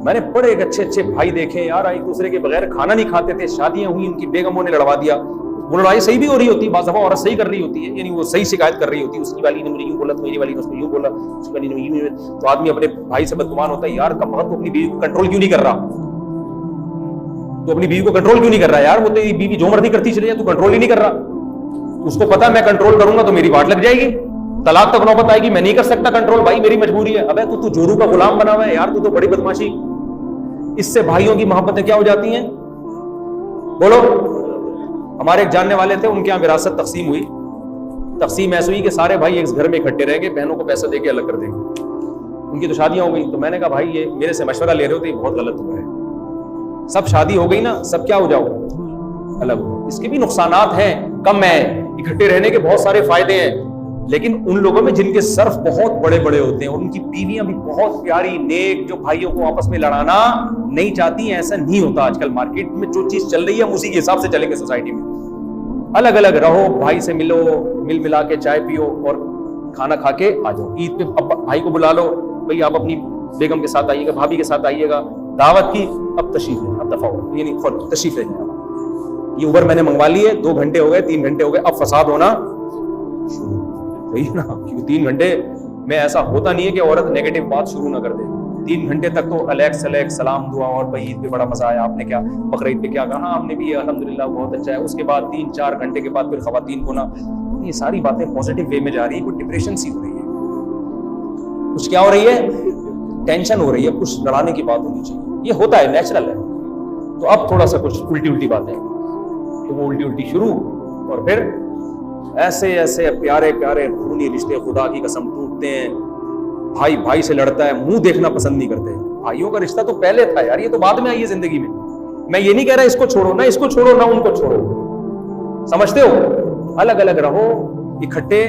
میں نے بڑے ایک اچھے اچھے بھائی دیکھے یار، ایک دوسرے کے بغیر کھانا نہیں کھاتے تھے، شادیاں ہوئی ان کی بیگموں نے لڑوا دیا۔ وہ لڑائی صحیح بھی ہو رہی ہوتی ہے، بعض دفعہ عورت صحیح کر رہی ہوتی ہے، یعنی وہ صحیح شکایت کر رہی ہوتی ہے، اس کی والی نے مجھے یوں بولا تو میری والی نے اس کو یوں بولا، اس کی والی نے یوں، تو آدمی اپنے بھائی سے بدگمان ہوتا ہے، یار کم وقت تو اپنی بیوی کو کنٹرول کیوں نہیں کر رہا؟ تو اپنی بیوی کو کنٹرول کیوں نہیں کر رہا یار؟ وہ تیری بیوی جو مرضی کرتی چلی جائے، تو کنٹرول ہی نہیں کر رہا۔ اس کو پتا میں کنٹرول کروں گا تو میری واٹ لگ جائے گی، طلاق تک نوبت آئے گی، میں نہیں کر سکتا کنٹرول، بھائی میری مجبوری ہے۔ ابے تو جورو کا غلام بنا ہوا ہے یار، تو بڑی بدماشی۔ اس سے بھائیوں کی محبتیں کیا ہو جاتی ہیں؟ بولو۔ ہمارے ایک جاننے والے تھے، ان کے یہاں وراثت تقسیم ہوئی، تقسیم ایسے ہوئی کہ سارے بھائی ایک گھر میں اکٹھے رہ گئے، بہنوں کو پیسہ دے کے الگ کر دیں گے۔ ان کی تو شادیاں ہو گئی، تو میں نے کہا بھائی یہ میرے سے مشورہ لے رہے ہو تو یہ بہت غلط ہوا ہے۔ سب شادی ہو گئی نا، سب کیا ہو جاؤ، الگ ہو۔ اس کے بھی نقصانات ہیں، کم ہیں، اکٹھے رہنے کے بہت سارے فائدے ہیں، لیکن ان لوگوں میں جن کے صرف بہت بڑے بڑے ہوتے ہیں، ان کی بیویاں بھی بہت پیاری نیک، جو بھائیوں کو آپس میں لڑانا نہیں چاہتی ہیں۔ ایسا نہیں ہوتا آج کل مارکیٹ میں، جو چیز چل رہی ہے ہم اسی کے حساب سے چلیں گے سوسائٹی میں۔ الگ الگ رہو، بھائی سے ملو، مل ملا کے چائے پیو اور کھانا کھا کے آ جاؤ۔ عید پہ اب بھائی کو بلا لو، بھائی آپ اپنی بیگم کے ساتھ آئیے گا، بھابھی کے ساتھ آئیے گا، دعوت کی، اب تشریف لیں، اب دفعہ ہو، یعنی تشریف لے جائیں۔ یہ اوبر میں نے منگوا لی ہے، 2 گھنٹے ہو گئے، 3 گھنٹے ہو گئے، اب فساد ہونا صحیح ہے نا، کیونکہ 3 گھنٹے میں ایسا ہوتا نہیں ہے کہ عورت نیگیٹو بات شروع نہ کر دے۔ 3 گھنٹے تک تو الیکس سلام دعا، اور بھائی عید پہ بڑا مزہ آیا، آپ نے کیا بقرعید پہ کیا کہا؟ ہاں ہم نے بھی الحمدللہ بہت اچھا ہے۔ اس کے بعد 3-4 گھنٹے کے بعد پھر خواتین کو نا یہ ساری باتیں پازیٹیو وے میں جا رہی ہے، کوئی ڈپریشن سی ہو رہی ہے، کچھ کیا ہو رہی ہے، ٹینشن ہو رہی ہے، کچھ لڑانے کی بات ہونی چاہیے، یہ ہوتا ہے، نیچرل ہے۔ تو اب تھوڑا سا کچھ الٹی باتیں، تو وہ الٹی شروع، اور پھر ایسے ایسے پیارے پیارے خونی رشتے خدا کی قسم ٹوٹتے ہیں۔ بھائی بھائی سے لڑتا ہے، منہ دیکھنا پسند نہیں کرتے۔ بھائیوں کا رشتہ تو پہلے تھا یار، یہ تو بعد میں آئی ہے زندگی میں۔ میں یہ نہیں کہہ رہا اس کو چھوڑو، نہ اس کو چھوڑو نہ ان کو چھوڑو، سمجھتے ہو؟ الگ الگ رہو، اکٹھے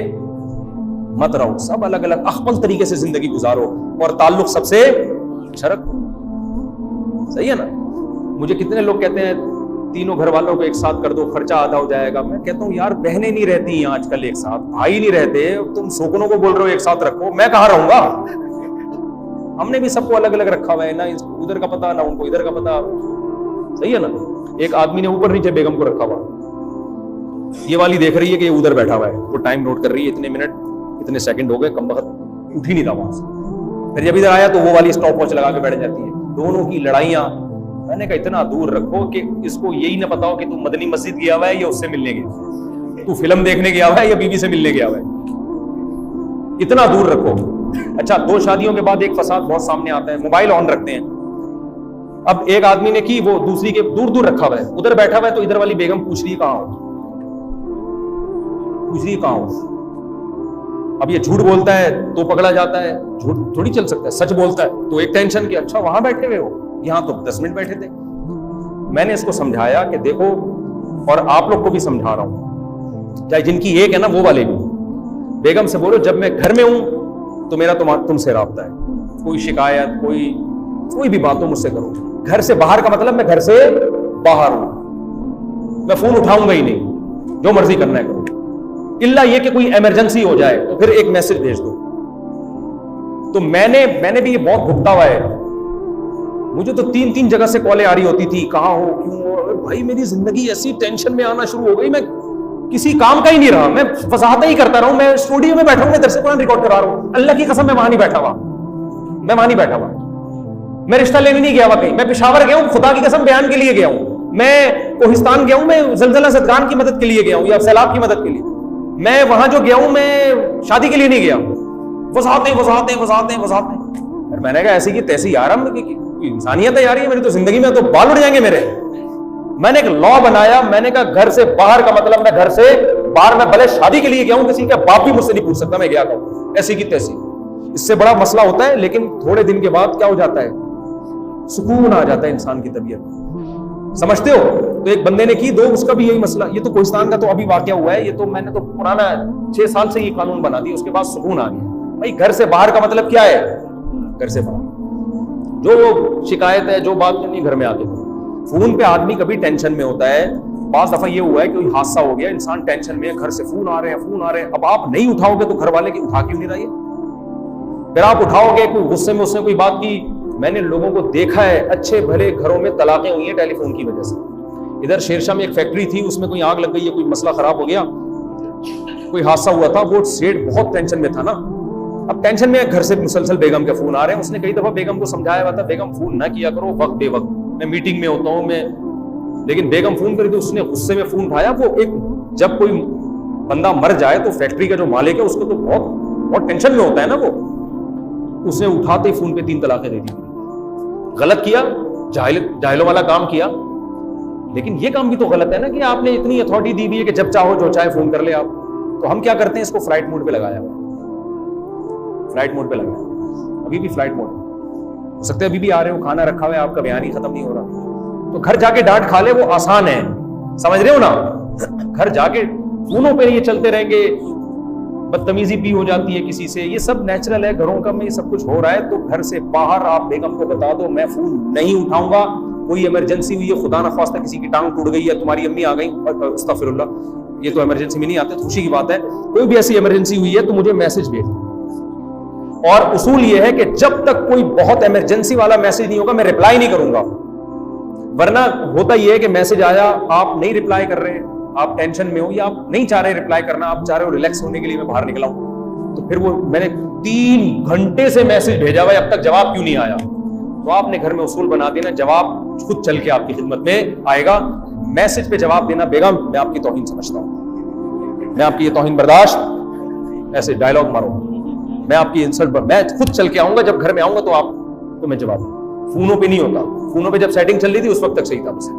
مت رہو، سب الگ الگ اخبل طریقے سے زندگی گزارو، اور تعلق سب سے اچھا رکھو، صحیح ہے نا؟ مجھے کتنے لوگ کہتے ہیں تینوں گھر والوں کو ایک ساتھ کر دو، خرچہ آدھا ہو جائے گا۔ میں کہتا ہوں یار بہنیں نہیں رہتی ہیں آج کل ایک ساتھ، بھائی نہیں رہتے، تم سوکنوں کو بول رہے ہو ایک ساتھ رکھو، میں کہاں رہوں گا؟ ہم نے بھی سب کو الگ الگ رکھا ہوا ہے، نہ ادھر کا پتا نہ ان کو ادھر کا پتا، صحیح ہے نا؟ ایک آدمی نے اوپر نیچے بیگم کو رکھا ہوا، یہ والی دیکھ رہی ہے کہ یہ ادھر بیٹھا ہوا ہے، وہ ٹائم نوٹ کر رہی ہے، اتنے منٹ اتنے سیکنڈ ہو گئے، کم وقت اٹھ ہی نہیں تھا وہاں سے۔ پھر جب ادھر آیا تو وہ والی اسٹاپ واچ لگا کے بیٹھ جاتی ہے۔ دونوں کی لڑائیاں، میں نے کہا اتنا دور رکھو کہ اس کو یہی نہ پتا ہو کہ تو مدنی مسجد گیا ہوا ہے یا اس سے ملنے گیا، تو فلم دیکھنے گیا ہوا ہے یا بیوی سے ملنے گیا ہوا ہے، اتنا دور رکھو۔ اچھا 2 شادیوں کے بعد ایک فساد بہت سامنے آتا ہے، موبائل آن رکھتے ہیں۔ اب ایک آدمی نے کی، وہ دوسری کے دور دور رکھا ہوا ہے، ادھر بیٹھا ہوا ہے، تو ادھر والی بیگم پوچھ رہی ہے کہاں ہو، پوچھ رہی ہے کہاں ہو۔ اب یہ جھوٹ بولتا ہے تو پکڑا جاتا ہے، جھوٹ تھوڑی چل سکتا ہے، سچ بولتا ہے تو ایک ٹینشن کہ اچھا وہاں بیٹھے ہوئے ہو، یہاں تو 10 منٹ بیٹھے تھے۔ میں نے اس کو سمجھایا کہ دیکھو، اور آپ لوگ کو بھی سمجھا رہا ہوں، چاہے جن کی ایک ہے نا وہ والے بھی. بیگم سے بولو جب میں گھر میں ہوں تو میرا تم سے رابطہ ہے, کوئی شکایت کوئی بھی بات ہو مجھ سے کرو. گھر سے باہر کا مطلب میں گھر سے باہر ہوں, میں فون اٹھاؤں گا ہی نہیں, جو مرضی کرنا ہے کرو, الا یہ کہ کوئی ایمرجنسی ہو جائے تو پھر ایک میسج بھیج دو. تو میں نے بھی یہ بہت بھگتا ہوا ہے. مجھے تو 3 جگہ سے کالیں آ رہی ہوتی تھی, کہاں ہو کیوں ہو. بھائی میری زندگی ایسی ٹینشن میں آنا شروع ہو گئی, میں کسی کام کا ہی نہیں رہا, میں وضاحتیں ہی کرتا رہا ہوں. میں اسٹوڈیو میں بیٹھا ہوں, میں درس قرآن ریکارڈ کرا رہا ہوں. اللہ کی قسم میں وہاں نہیں بیٹھا ہوا, میں رشتہ لینے نہیں گیا ہوا کہیں, میں پشاور گیا ہوں خدا کی قسم بیان کے لیے گیا ہوں, میں کوہستان گیا ہوں, میں زلزلہ زدگان کی مدد کے لیے گیا ہوں یا سیلاب کی مدد کے لیے. میں وہاں جو گیا ہوں میں شادی کے لیے نہیں گیا. وضاحتیں. میں نے کہا ایسی کی تیسی یار, انسانیت ہے یار, میری تو زندگی میں تو بال اڑ جائیں گے میرے. میں نے ایک لا بنایا, میں نے کہا گھر سے باہر کا مطلب میں گھر سے باہر, میں بھلے شادی کے لیے گیا ہوں, کسی کا باپ بھی مجھ سے نہیں پوچھ سکتا میں گیا تھا, ایسی کی تیسی. اس سے بڑا مسئلہ ہوتا ہے, لیکن تھوڑے دن کے بعد کیا ہو جاتا ہے, سکون آ جاتا ہے انسان کی طبیعت. سمجھتے ہو؟ تو ایک بندے نے کی دو, اس کا بھی یہی مسئلہ. یہ تو کوہستان کا تو ابھی واقعہ ہوا ہے, یہ تو میں نے تو پرانا 6 سال سے یہ قانون بنا دیا, اس کے بعد سکون آ گیا. بھائی گھر سے باہر کا مطلب کیا ہے, گھر سے باہر جو شکایت ہے جو بات کرنی گھر میں آ کے. فون پہ آدمی کبھی ٹینشن میں ہوتا ہے. بعض دفعہ یہ ہوا ہے کہ کوئی حادثہ ہو گیا, انسان ٹینشن میں ہے, گھر سے فون آ رہے ہیں. اب آپ نہیں اٹھاؤ گے تو گھر والے کی اٹھا کیوں نہیں رہی, پھر آپ اٹھاؤ گے, کوئی غصے میں اس نے کوئی بات کی. میں نے لوگوں کو دیکھا ہے, اچھے بھلے گھروں میں طلاقیں ہوئی ہیں ٹیلی فون کی وجہ سے. ادھر شیرشاہ میں ایک فیکٹری تھی, اس میں کوئی آگ لگ گئی ہے, کوئی مسئلہ خراب ہو گیا, کوئی حادثہ ہوا تھا, وہ سیٹ بہت ٹینشن میں تھا نا. اب ٹینشن میں گھر سے مسلسل بیگم کے فون آ رہے ہیں. اس نے کئی دفعہ بیگم کو سمجھایا ہوا تھا, بیگم فون نہ کیا کرو وقت بے وقت, میں میٹنگ میں ہوتا ہوں میں. لیکن بیگم فون کری تو اس نے غصے میں فون اٹھایا. وہ ایک جب کوئی بندہ مر جائے تو فیکٹری کا جو مالک ہے اس کو تو بہت ٹینشن میں ہوتا ہے نا. وہ اس نے اٹھاتے ہی فون پہ 3 طلاقیں دے دی. غلط کیا, جاہلوں والا کام کیا. لیکن یہ کام بھی تو غلط ہے نا کہ آپ نے اتنی اتھارٹی دی ہوئی ہے کہ جب چاہو جو چاہے فون کر لے آپ. تو ہم کیا کرتے ہیں, اس کو فلائٹ موڈ پہ لگایا, ابھی بھی فلائٹ موڈ ہو سکتا ہے, ابھی بھی آ رہے ہو, کھانا رکھا ہوا ہے, آپ کا بیان ہی ختم نہیں ہو رہا, تو گھر جا کے ڈانٹ کھا لے, وہ آسان ہے. سمجھ رہے ہو نا, گھر جا کے فونوں پہ یہ چلتے رہیں گے, بدتمیزی بھی ہو جاتی ہے کسی سے, یہ سب نیچرل ہے گھروں کا میں یہ سب کچھ ہو رہا ہے. تو گھر سے باہر آپ بیگم کو بتا دو میں فون نہیں اٹھاؤں گا, کوئی ایمرجنسی ہوئی ہے, خدا نخواستہ کسی کی ٹانگ ٹوٹ گئی ہے, تمہاری امی آ گئی, استغفر اللہ, یہ تو ایمرجنسی میں نہیں آتے, خوشی کی بات ہے, کوئی بھی ایسی ایمرجنسی ہوئی ہے تو مجھے میسج بھیج دو. اور اصول یہ ہے کہ جب تک کوئی بہت ایمرجنسی والا میسج نہیں ہوگا میں رپلائی نہیں کروں گا. ورنہ ہوتا یہ ہے کہ میسج آیا, آپ نہیں رپلائی کر رہے, آپ ٹینشن میں ہو یا آپ نہیں چاہ رہے رپلائی کرنا, آپ چاہ رہے ہو ریلیکس ہونے کے لیے میں باہر نکلا ہوں, تو پھر وہ میں نے 3 گھنٹے سے میسج بھیجا ہوا ہے, اب تک جواب کیوں نہیں آیا. تو آپ نے گھر میں اصول بنا دینا, جواب خود چل کے آپ کی خدمت میں آئے گا. میسج پہ جواب دینا, بیگم میں آپ کی توہین سمجھتا ہوں, میں آپ کی یہ توہین برداشت, ایسے ڈائلاگ مارو, میں آپ کی انسلٹ پر میں خود چل کے آؤں گا, جب گھر میں آؤں گا تو آپ کو میں جواب. فونوں پہ نہیں ہوتا, فونوں پہ جب سیٹنگ چل رہی تھی اس وقت تک صحیح تھا بس.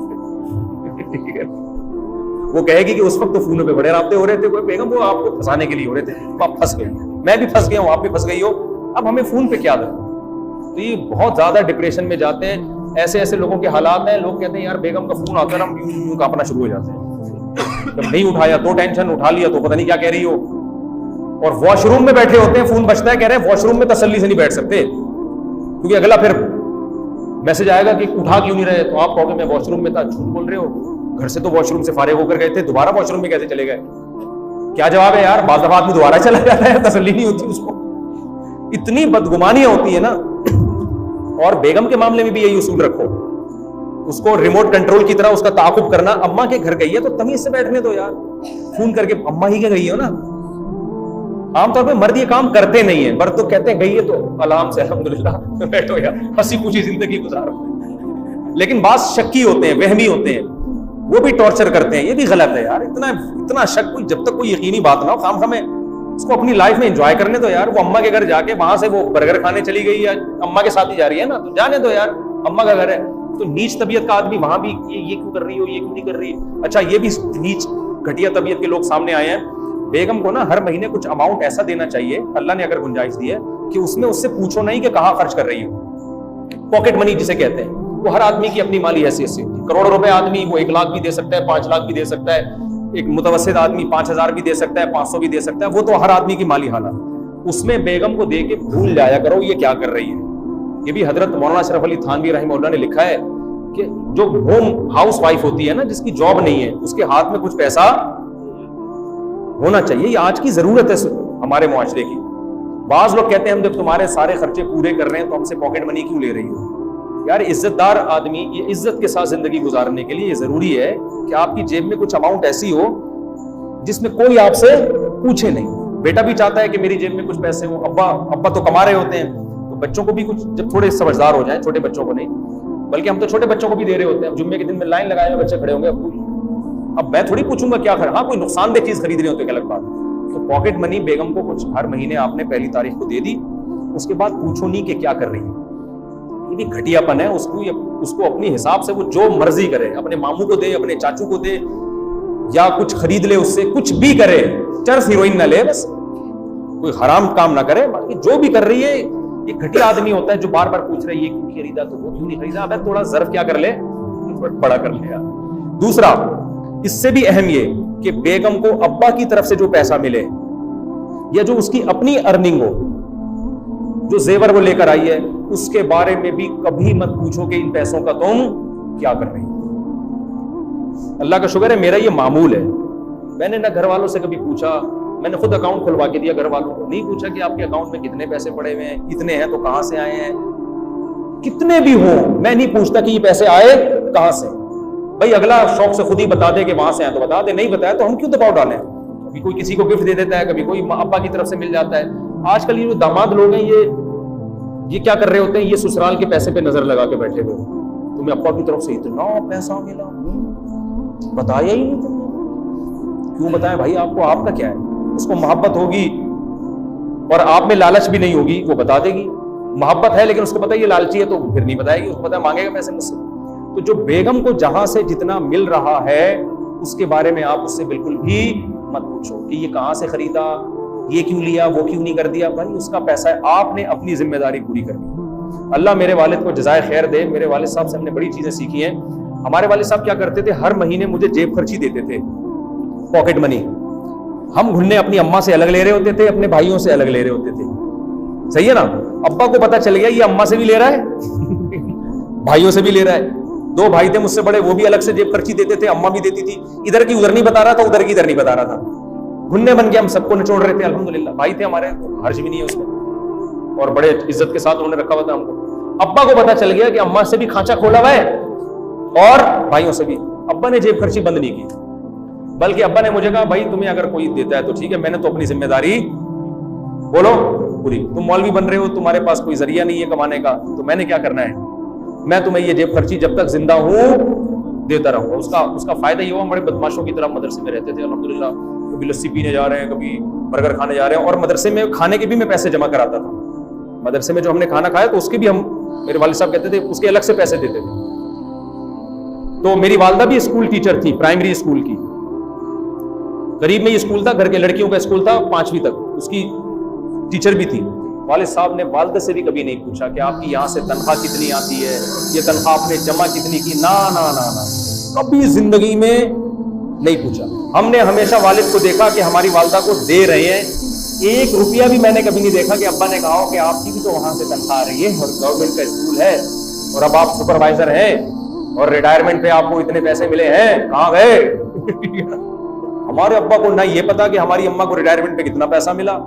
وہ کہے گی کہ اس وقت تو فونوں پہ بڑے رابطے ہو رہے تھے, کوئی بیگم وہ آپ کو پھنسانے کے لیے ہو رہے تھے, آپ پھنس گئے, میں بھی پھنس گیا ہوں, آپ بھی پھنس گئی ہو, اب ہمیں فون پہ کیا دیں. تو یہ بہت زیادہ ڈپریشن میں جاتے ہیں. ایسے لوگوں کے حالات ہیں, لوگ کہتے ہیں یار بیگم کا فون آتا ہے ہم یوں کانپنا شروع ہو جاتے ہیں, جب نہیں اٹھایا تو ٹینشن, اٹھا لیا تو پتہ نہیں کیا کہہ رہی ہو. اور واش روم میں بیٹھے ہوتے ہیں, فون بجتا ہے, کہہ رہے ہیں واش روم میں تسلی سے نہیں بیٹھ سکتے, کیونکہ اگلا پھر میسج آئے گا کہ اٹھا کیوں نہیں رہے, تو آپ کہو گے میں واش روم میں تھا. جھوٹ بول رہے ہو, گھر سے تو واش روم سے فارغ ہو کر گئے تھے, دوبارہ واش روم میں کیسے چلے گئے, کیا جواب ہے یار. بعض دفعہ آدمی دوبارہ چلا جاتا ہے, تسلی نہیں ہوتی اس کو, اتنی بدگمانیاں ہوتی ہے نا. اور بیگم کے معاملے میں بھی یہی اصول رکھو, اس کو ریموٹ کنٹرول کی طرح اس کا تعاقب کرنا. اماں کے گھر گئی ہے تو تمیز سے بیٹھنے دو یار, فون کر کے اماں ہی کے گئی ہو نا. عام طور پہ مرد یہ کام کرتے نہیں ہیں, مرد تو کہتے ہیں گئی ہے تو آرام سے الحمدللہ بیٹھو یار, ہنسی خوشی زندگی گزارو. لیکن بعض شکی ہوتے ہیں, وہمی ہوتے ہیں, وہ بھی ٹارچر کرتے ہیں, یہ بھی غلط ہے یار. اتنا شک, کوئی جب تک کوئی یقینی بات نہ ہو, خام خامے اس کو اپنی لائف میں انجوائے کرنے دو یار. وہ اماں کے گھر جا کے وہاں سے وہ برگر کھانے چلی گئی, یا اماں کے ساتھ ہی جا رہی ہے نا, تو جانے دو یار, اماں کا گھر ہے. تو نیچ طبیعت کا آدمی وہاں بھی یہ کیوں کر رہی ہو, یہ کیوں نہیں کر رہی. اچھا یہ بھی نیچ گھٹیا طبیعت کے لوگ سامنے آئے ہیں. بیگم کو نا ہر مہینے کچھ اماؤنٹ ایسا دینا چاہیے, اللہ نے اگر گنجائش دی ہے, کہ اس میں اس سے پوچھو نہیں کہ کہاں خرچ کر رہی ہو. پاکٹ منی جسے کہتے ہیں, وہ ہر آدمی کی اپنی مالی حیثیت سے ہوتی ہے. کروڑوں روپے آدمی وہ 1 لاکھ بھی دے سکتا ہے, 5 لاکھ بھی دے سکتا ہے, ایک متوسط آدمی 5,000 بھی دے سکتا ہے, 500 بھی دے سکتا ہے, وہ تو ہر آدمی کی مالی حالت. اس میں بیگم کو دے کے بھول جایا کرو یہ کیا کر رہی ہے. یہ بھی حضرت مولانا اشرف علی تھانوی رحمہ اللہ نے لکھا ہے کہ جو ہوم ہاؤس وائف ہوتی ہے نا, جس کی جاب نہیں ہے, اس کے ہاتھ میں کچھ پیسہ ہونا چاہیے. یہ آج کی ضرورت ہے ہمارے معاشرے کی. بعض لوگ کہتے ہیں ہم جب تمہارے سارے خرچے پورے کر رہے ہیں تو ہم سے پاکٹ منی کیوں لے رہی ہو. یار عزت دار آدمی, یہ عزت کے ساتھ زندگی گزارنے کے لیے یہ ضروری ہے کہ آپ کی جیب میں کچھ اماؤنٹ ایسی ہو جس میں کوئی آپ سے پوچھے نہیں. بیٹا بھی چاہتا ہے کہ میری جیب میں کچھ پیسے ہوں, ابا تو کما رہے ہوتے ہیں, تو بچوں کو بھی کچھ جب تھوڑے سمجھدار ہو جائیں, چھوٹے بچوں کو نہیں بلکہ ہم تو چھوٹے بچوں کو بھی دے رہے ہوتے ہیں. جمعے کے دن میں لائن لگائے ہوئے بچے کھڑے ہوں گے, اب میں تھوڑی پوچھوں گا کیا ہاں کوئی نقصان دہ چیز خرید رہے ہوتے ہیں, الگ بات. تو پاکٹ منی بیگم کو کچھ ہر مہینے آپ نے پہلی تاریخ کو دے دی, اس کے بعد پوچھو نہیں کہ کیا کر رہی ہے. یہ بھی گھٹیا پن ہے. اس کو اپنی حساب سے وہ جو مرضی کرے, اپنے ماموں کو دے, اپنے چاچو کو دے, یا کچھ خرید لے, اس سے کچھ بھی کرے, چرس ہیروئن نہ لے, بس کوئی حرام کام نہ کرے. باقی جو بھی کر رہی ہے یہ گھٹیا آدمی ہوتا ہے جو بار بار پوچھ رہا ہے یہ کیوں خریدا تو وہ کیوں نہیں خریدا. اب تھوڑا ظرف کیا کر لے, بڑا کر لے. دوسرا اس سے بھی اہم یہ کہ بیگم کو ابا کی طرف سے جو پیسہ ملے یا جو اس کی اپنی ارننگ ہو, جو زیور وہ لے کر آئی ہے, اس کے بارے میں بھی کبھی مت پوچھو کہ ان پیسوں کا تم کیا کر رہی ہو. اللہ کا شکر ہے میرا یہ معمول ہے. میں نے نہ گھر والوں سے کبھی پوچھا, میں نے خود اکاؤنٹ کھلوا کے دیا گھر والوں کو, نہیں پوچھا کہ آپ کے اکاؤنٹ میں کتنے پیسے پڑے ہوئے ہیں, اتنے ہیں تو کہاں سے آئے ہیں. کتنے بھی ہوں میں نہیں پوچھتا کہ یہ پیسے آئے کہاں سے. بھائی اگلا شوق سے خود ہی بتا دے کہ وہاں سے آئے تو بتا دے, نہیں بتایا تو ہم کیوں دباؤ ڈالیں. کبھی کوئی کسی کو گفٹ دے دیتا ہے, کبھی کوئی ابا کی طرف سے مل جاتا ہے. آج کل یہ جو داماد لوگ ہیں یہ کیا کر رہے ہوتے ہیں, یہ سسرال کے پیسے پہ نظر لگا کے بیٹھے ہوئے, تمہیں ابا کی طرف سے اتنا پیسہ ملا, بتایا ہی نہیں تم نے. کیوں بتائیں بھائی, آپ کو آپ کا کیا ہے. اس کو محبت ہوگی اور آپ میں لالچ بھی نہیں ہوگی, وہ بتا دے گی. محبت ہے لیکن اس کو پتا یہ لالچی ہے تو پھر نہیں بتائے گی, اس کو پتا مانگے گا پیسے مجھ سے. تو جو بیگم کو جہاں سے جتنا مل رہا ہے اس کے بارے میں آپ اس سے بالکل بھی مت پوچھو کہ یہ کہاں سے خریدا, یہ کیوں لیا, وہ کیوں نہیں کر دیا. بھائی اس کا پیسہ ہے, آپ نے اپنی ذمہ داری پوری کرنی. اللہ میرے والد کو جزائے خیر دے. میرے والد صاحب سے ہم نے بڑی چیزیں سیکھی ہیں. ہمارے والد صاحب کیا کرتے تھے, ہر مہینے مجھے جیب خرچی دیتے تھے, پاکٹ منی. ہم گھننے اپنی اماں سے الگ لے رہے ہوتے تھے, اپنے بھائیوں سے الگ لے رہے ہوتے تھے. صحیح ہے نا. ابا کو پتا چل گیا یہ اماں سے بھی لے رہا ہے بھائیوں سے بھی لے رہا ہے. 2 بھائی تھے مجھ سے بڑے, وہ بھی الگ سے جیب خرچی دیتے تھے, اماں بھی دیتی تھی. ادھر کی ادھر نہیں بتا رہا تھا, ادھر کی ادھر نہیں بتا رہا تھا. گھننے بن کے ہم سب کو نچوڑ رہے تھے. الحمدللہ بھائی تھے ہمارے, حرج بھی نہیں ہے اس میں, اور بڑے عزت کے ساتھ انہوں نے رکھا ہوا تھا ہم کو. ابا کو پتا چل گیا کہ اماں سے بھی کھانچا کھولا ہوا ہے اور بھائیوں سے بھی. ابا نے جیب خرچی بند نہیں کی, بلکہ ابا نے مجھے کہا بھائی تمہیں اگر کوئی دیتا ہے تو ٹھیک ہے, میں نے تو اپنی ذمہ داری بولو پوری. تم مولوی بن رہے ہو, تمہارے پاس کوئی ذریعہ نہیں ہے کمانے کا, تو میں نے کیا کرنا ہے, میں تمہیں یہ جیب خرچی جب تک زندہ ہوں دیتا رہوں گا. اس کا فائدہ یہ ہوا, ہم بڑے بدماشوں کی طرح مدرسے میں رہتے تھے الحمدللہ. کبھی لسی پینے جا رہے ہیں, کبھی برگر کھانے جا رہے ہیں, اور مدرسے میں کھانے کے بھی میں پیسے جمع کراتا تھا. مدرسے میں جو ہم نے کھانا کھایا تو اس کے بھی ہم, میرے والد صاحب کہتے تھے اس کے الگ سے پیسے دیتے تھے. تو میری والدہ بھی اسکول ٹیچر تھی, پرائمری اسکول کی. قریب میں یہ اسکول تھا, گھر کے لڑکیوں کا اسکول تھا, 5ویں تک اس کی ٹیچر بھی تھی. والد صاحب نے والدہ سے بھی کبھی نہیں پوچھا کہ آپ کی یہاں سے تنخواہ کتنی آتی ہے, یہ تنخواہ آپ نے جمع کتنی کی. نا نا نا نا, کبھی زندگی میں نہیں پوچھا. ہم نے ہمیشہ والد کو دیکھا کہ ہماری والدہ کو دے رہے ہیں. 1 روپیہ بھی میں نے کبھی نہیں دیکھا کہ ابا نے کہا ہو کہ آپ کی بھی تو وہاں سے تنخواہ آ رہی ہے اور گورنمنٹ کا اسکول ہے اور اب آپ سپروائزر ہیں اور ریٹائرمنٹ پہ آپ کو اتنے پیسے ملے ہیں, کہاں گئے. ہمارے ابا کو نہ یہ پتا کہ ہماری اماں کو ریٹائرمنٹ پہ کتنا پیسہ ملا,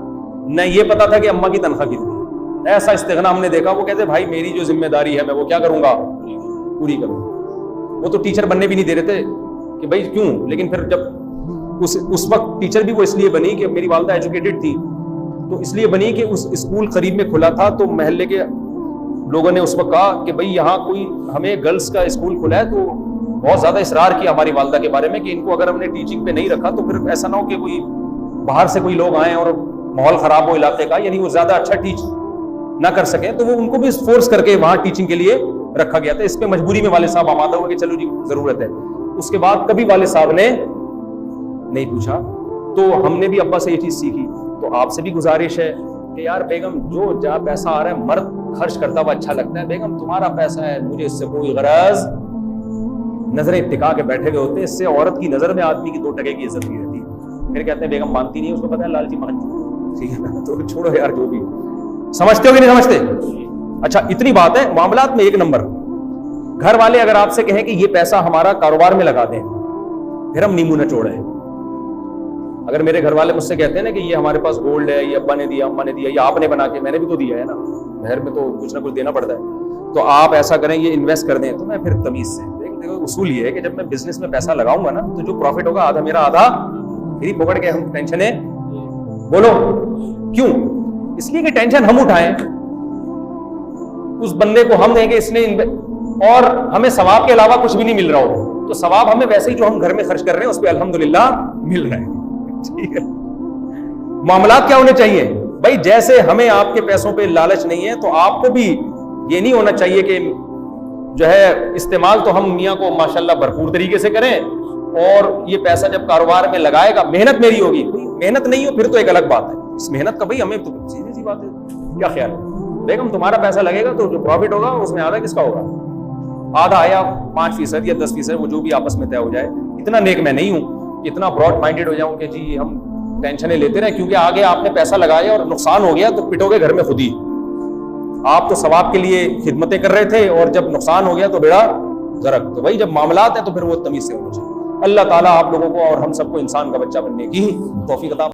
نہ یہ پتا تھا کہ اماں کی تنخواہ کتنی. ایسا استغنا ہم نے دیکھا. وہ کہتے بھائی میری جو ذمہ داری ہے میں وہ کیا کروں گا, پوری کروں. وہ تو ٹیچر بننے بھی نہیں دے رہے تھے کہ بھائی کیوں, لیکن پھر جب اس وقت ٹیچر بھی وہ اس لیے بنی کہ میری والدہ ایجوکیٹڈ تھی, تو اس لیے بنی کہ اس اسکول قریب میں کھلا تھا, تو محلے کے لوگوں نے اس وقت کہا کہ بھئی یہاں کوئی ہمیں گرلس کا اسکول کھلا ہے. تو بہت زیادہ اصرار کیا ہماری والدہ کے بارے میں کہ ان کو اگر ہم نے ٹیچنگ پہ نہیں رکھا تو پھر ایسا نہ ہو کہ کوئی باہر سے کوئی لوگ آئیں اور ماحول خراب ہو علاقے کا, یعنی وہ زیادہ اچھا ٹیچ نہ کر سکیں. تو وہ ان کو بھی فورس کر کے وہاں ٹیچنگ کے لیے رکھا گیا تھا. اس پہ مجبوری میں والد صاحب آمادہ ہوئے کہ چلو جی ضرورت ہے. اس کے بعد کبھی والد صاحب نے نہیں پوچھا. تو ہم نے بھی ابا سے یہ چیز سیکھی. تو آپ سے بھی گزارش ہے کہ یار بیگم جو جہاں پیسہ آ رہا ہے مرد خرچ کرتا ہوا اچھا لگتا ہے, بیگم تمہارا پیسہ ہے, مجھے اس سے کوئی غرض نظریں ٹکا کے بیٹھے ہوئے ہوتے ہیں. اس سے عورت کی نظر میں آدمی کی 2 ٹکے کی عزت نہیں رہتی. پھر کہتے ہیں بیگم مانتی نہیں, اس کو پتا ہے لالچی مان چکی, ٹھیک ہے نا, تو چھوڑو یار جو بھی. سمجھتے ہو کہ نہیں سمجھتے؟ اچھا اتنی بات ہے. معاملات میں 1 نمبر, گھر والے اگر آپ سے کہیں کہ یہ پیسہ ہمارا کاروبار میں لگا دیں, پھر ہم نیمو نہ چوڑیں. اگر میرے گھر والے مجھ سے کہتے ہیں نا کہ یہ ہمارے پاس گولڈ ہے, یہ ابا نے دیا, اما نے دیا, یہ آپ نے بنا کے, میں نے بھی تو دیا ہے نا, مہر میں تو کچھ نہ کچھ دینا پڑتا ہے, تو آپ ایسا کریں یہ انویسٹ کر دیں, تو میں پھر تمیز سے, دیکھو اصول یہ ہے کہ جب میں بزنس میں پیسہ لگاؤں گا نا, تو جو پروفٹ ہوگا آدھا میرا آدھا میری پکڑ کے ہم ٹینشنیں, بولو کیوں؟ اس لیے کہ ٹینشن ہم اٹھائیں, اس بندے کو ہم دیں کہ اس نے اور ہمیں ثواب کے علاوہ کچھ بھی نہیں مل رہا ہو, تو ثواب ہمیں ویسے ہی جو ہم گھر میں خرچ کر رہے ہیں اس پہ الحمدللہ مل رہا ہے. ٹھیک ہے, معاملات کیا ہونے چاہیے بھائی؟ جیسے ہمیں آپ کے پیسوں پہ لالچ نہیں ہے, تو آپ کو بھی یہ نہیں ہونا چاہیے کہ جو ہے استعمال تو ہم میاں کو ماشاءاللہ بھرپور طریقے سے کریں, اور یہ پیسہ جب کاروبار میں لگائے گا, محنت میری ہوگی, محنت نہیں ہو پھر تو ایک الگ بات ہے. اس محنت کا بھائی ہمیں تو سیدھی سی بات ہے, کیا خیال ہے بیگم؟ تمہارا پیسہ لگے گا تو جو پروفٹ ہوگا اس میں آدھا کس کا ہوگا؟ آدھا آیا 5% یا 10%, وہ جو بھی آپس میں طے ہو جائے. اتنا نیک میں نہیں ہوں, اتنا براڈ مائنڈیڈ ہو جاؤں کہ جی ہم ٹینشنیں لیتے رہے, کیونکہ آگے آپ نے پیسہ لگایا اور نقصان ہو گیا تو پٹو گے گھر میں خود ہی. آپ تو ثواب کے لیے خدمتیں کر رہے تھے, اور جب نقصان ہو گیا تو بیڑا غرق. تو بھائی جب معاملات ہیں تو پھر وہ تمیز سے ہونا چاہیے. اللہ تعالیٰ آپ لوگوں کو اور ہم سب کو انسان کا بچہ بننے کی توفیق عطا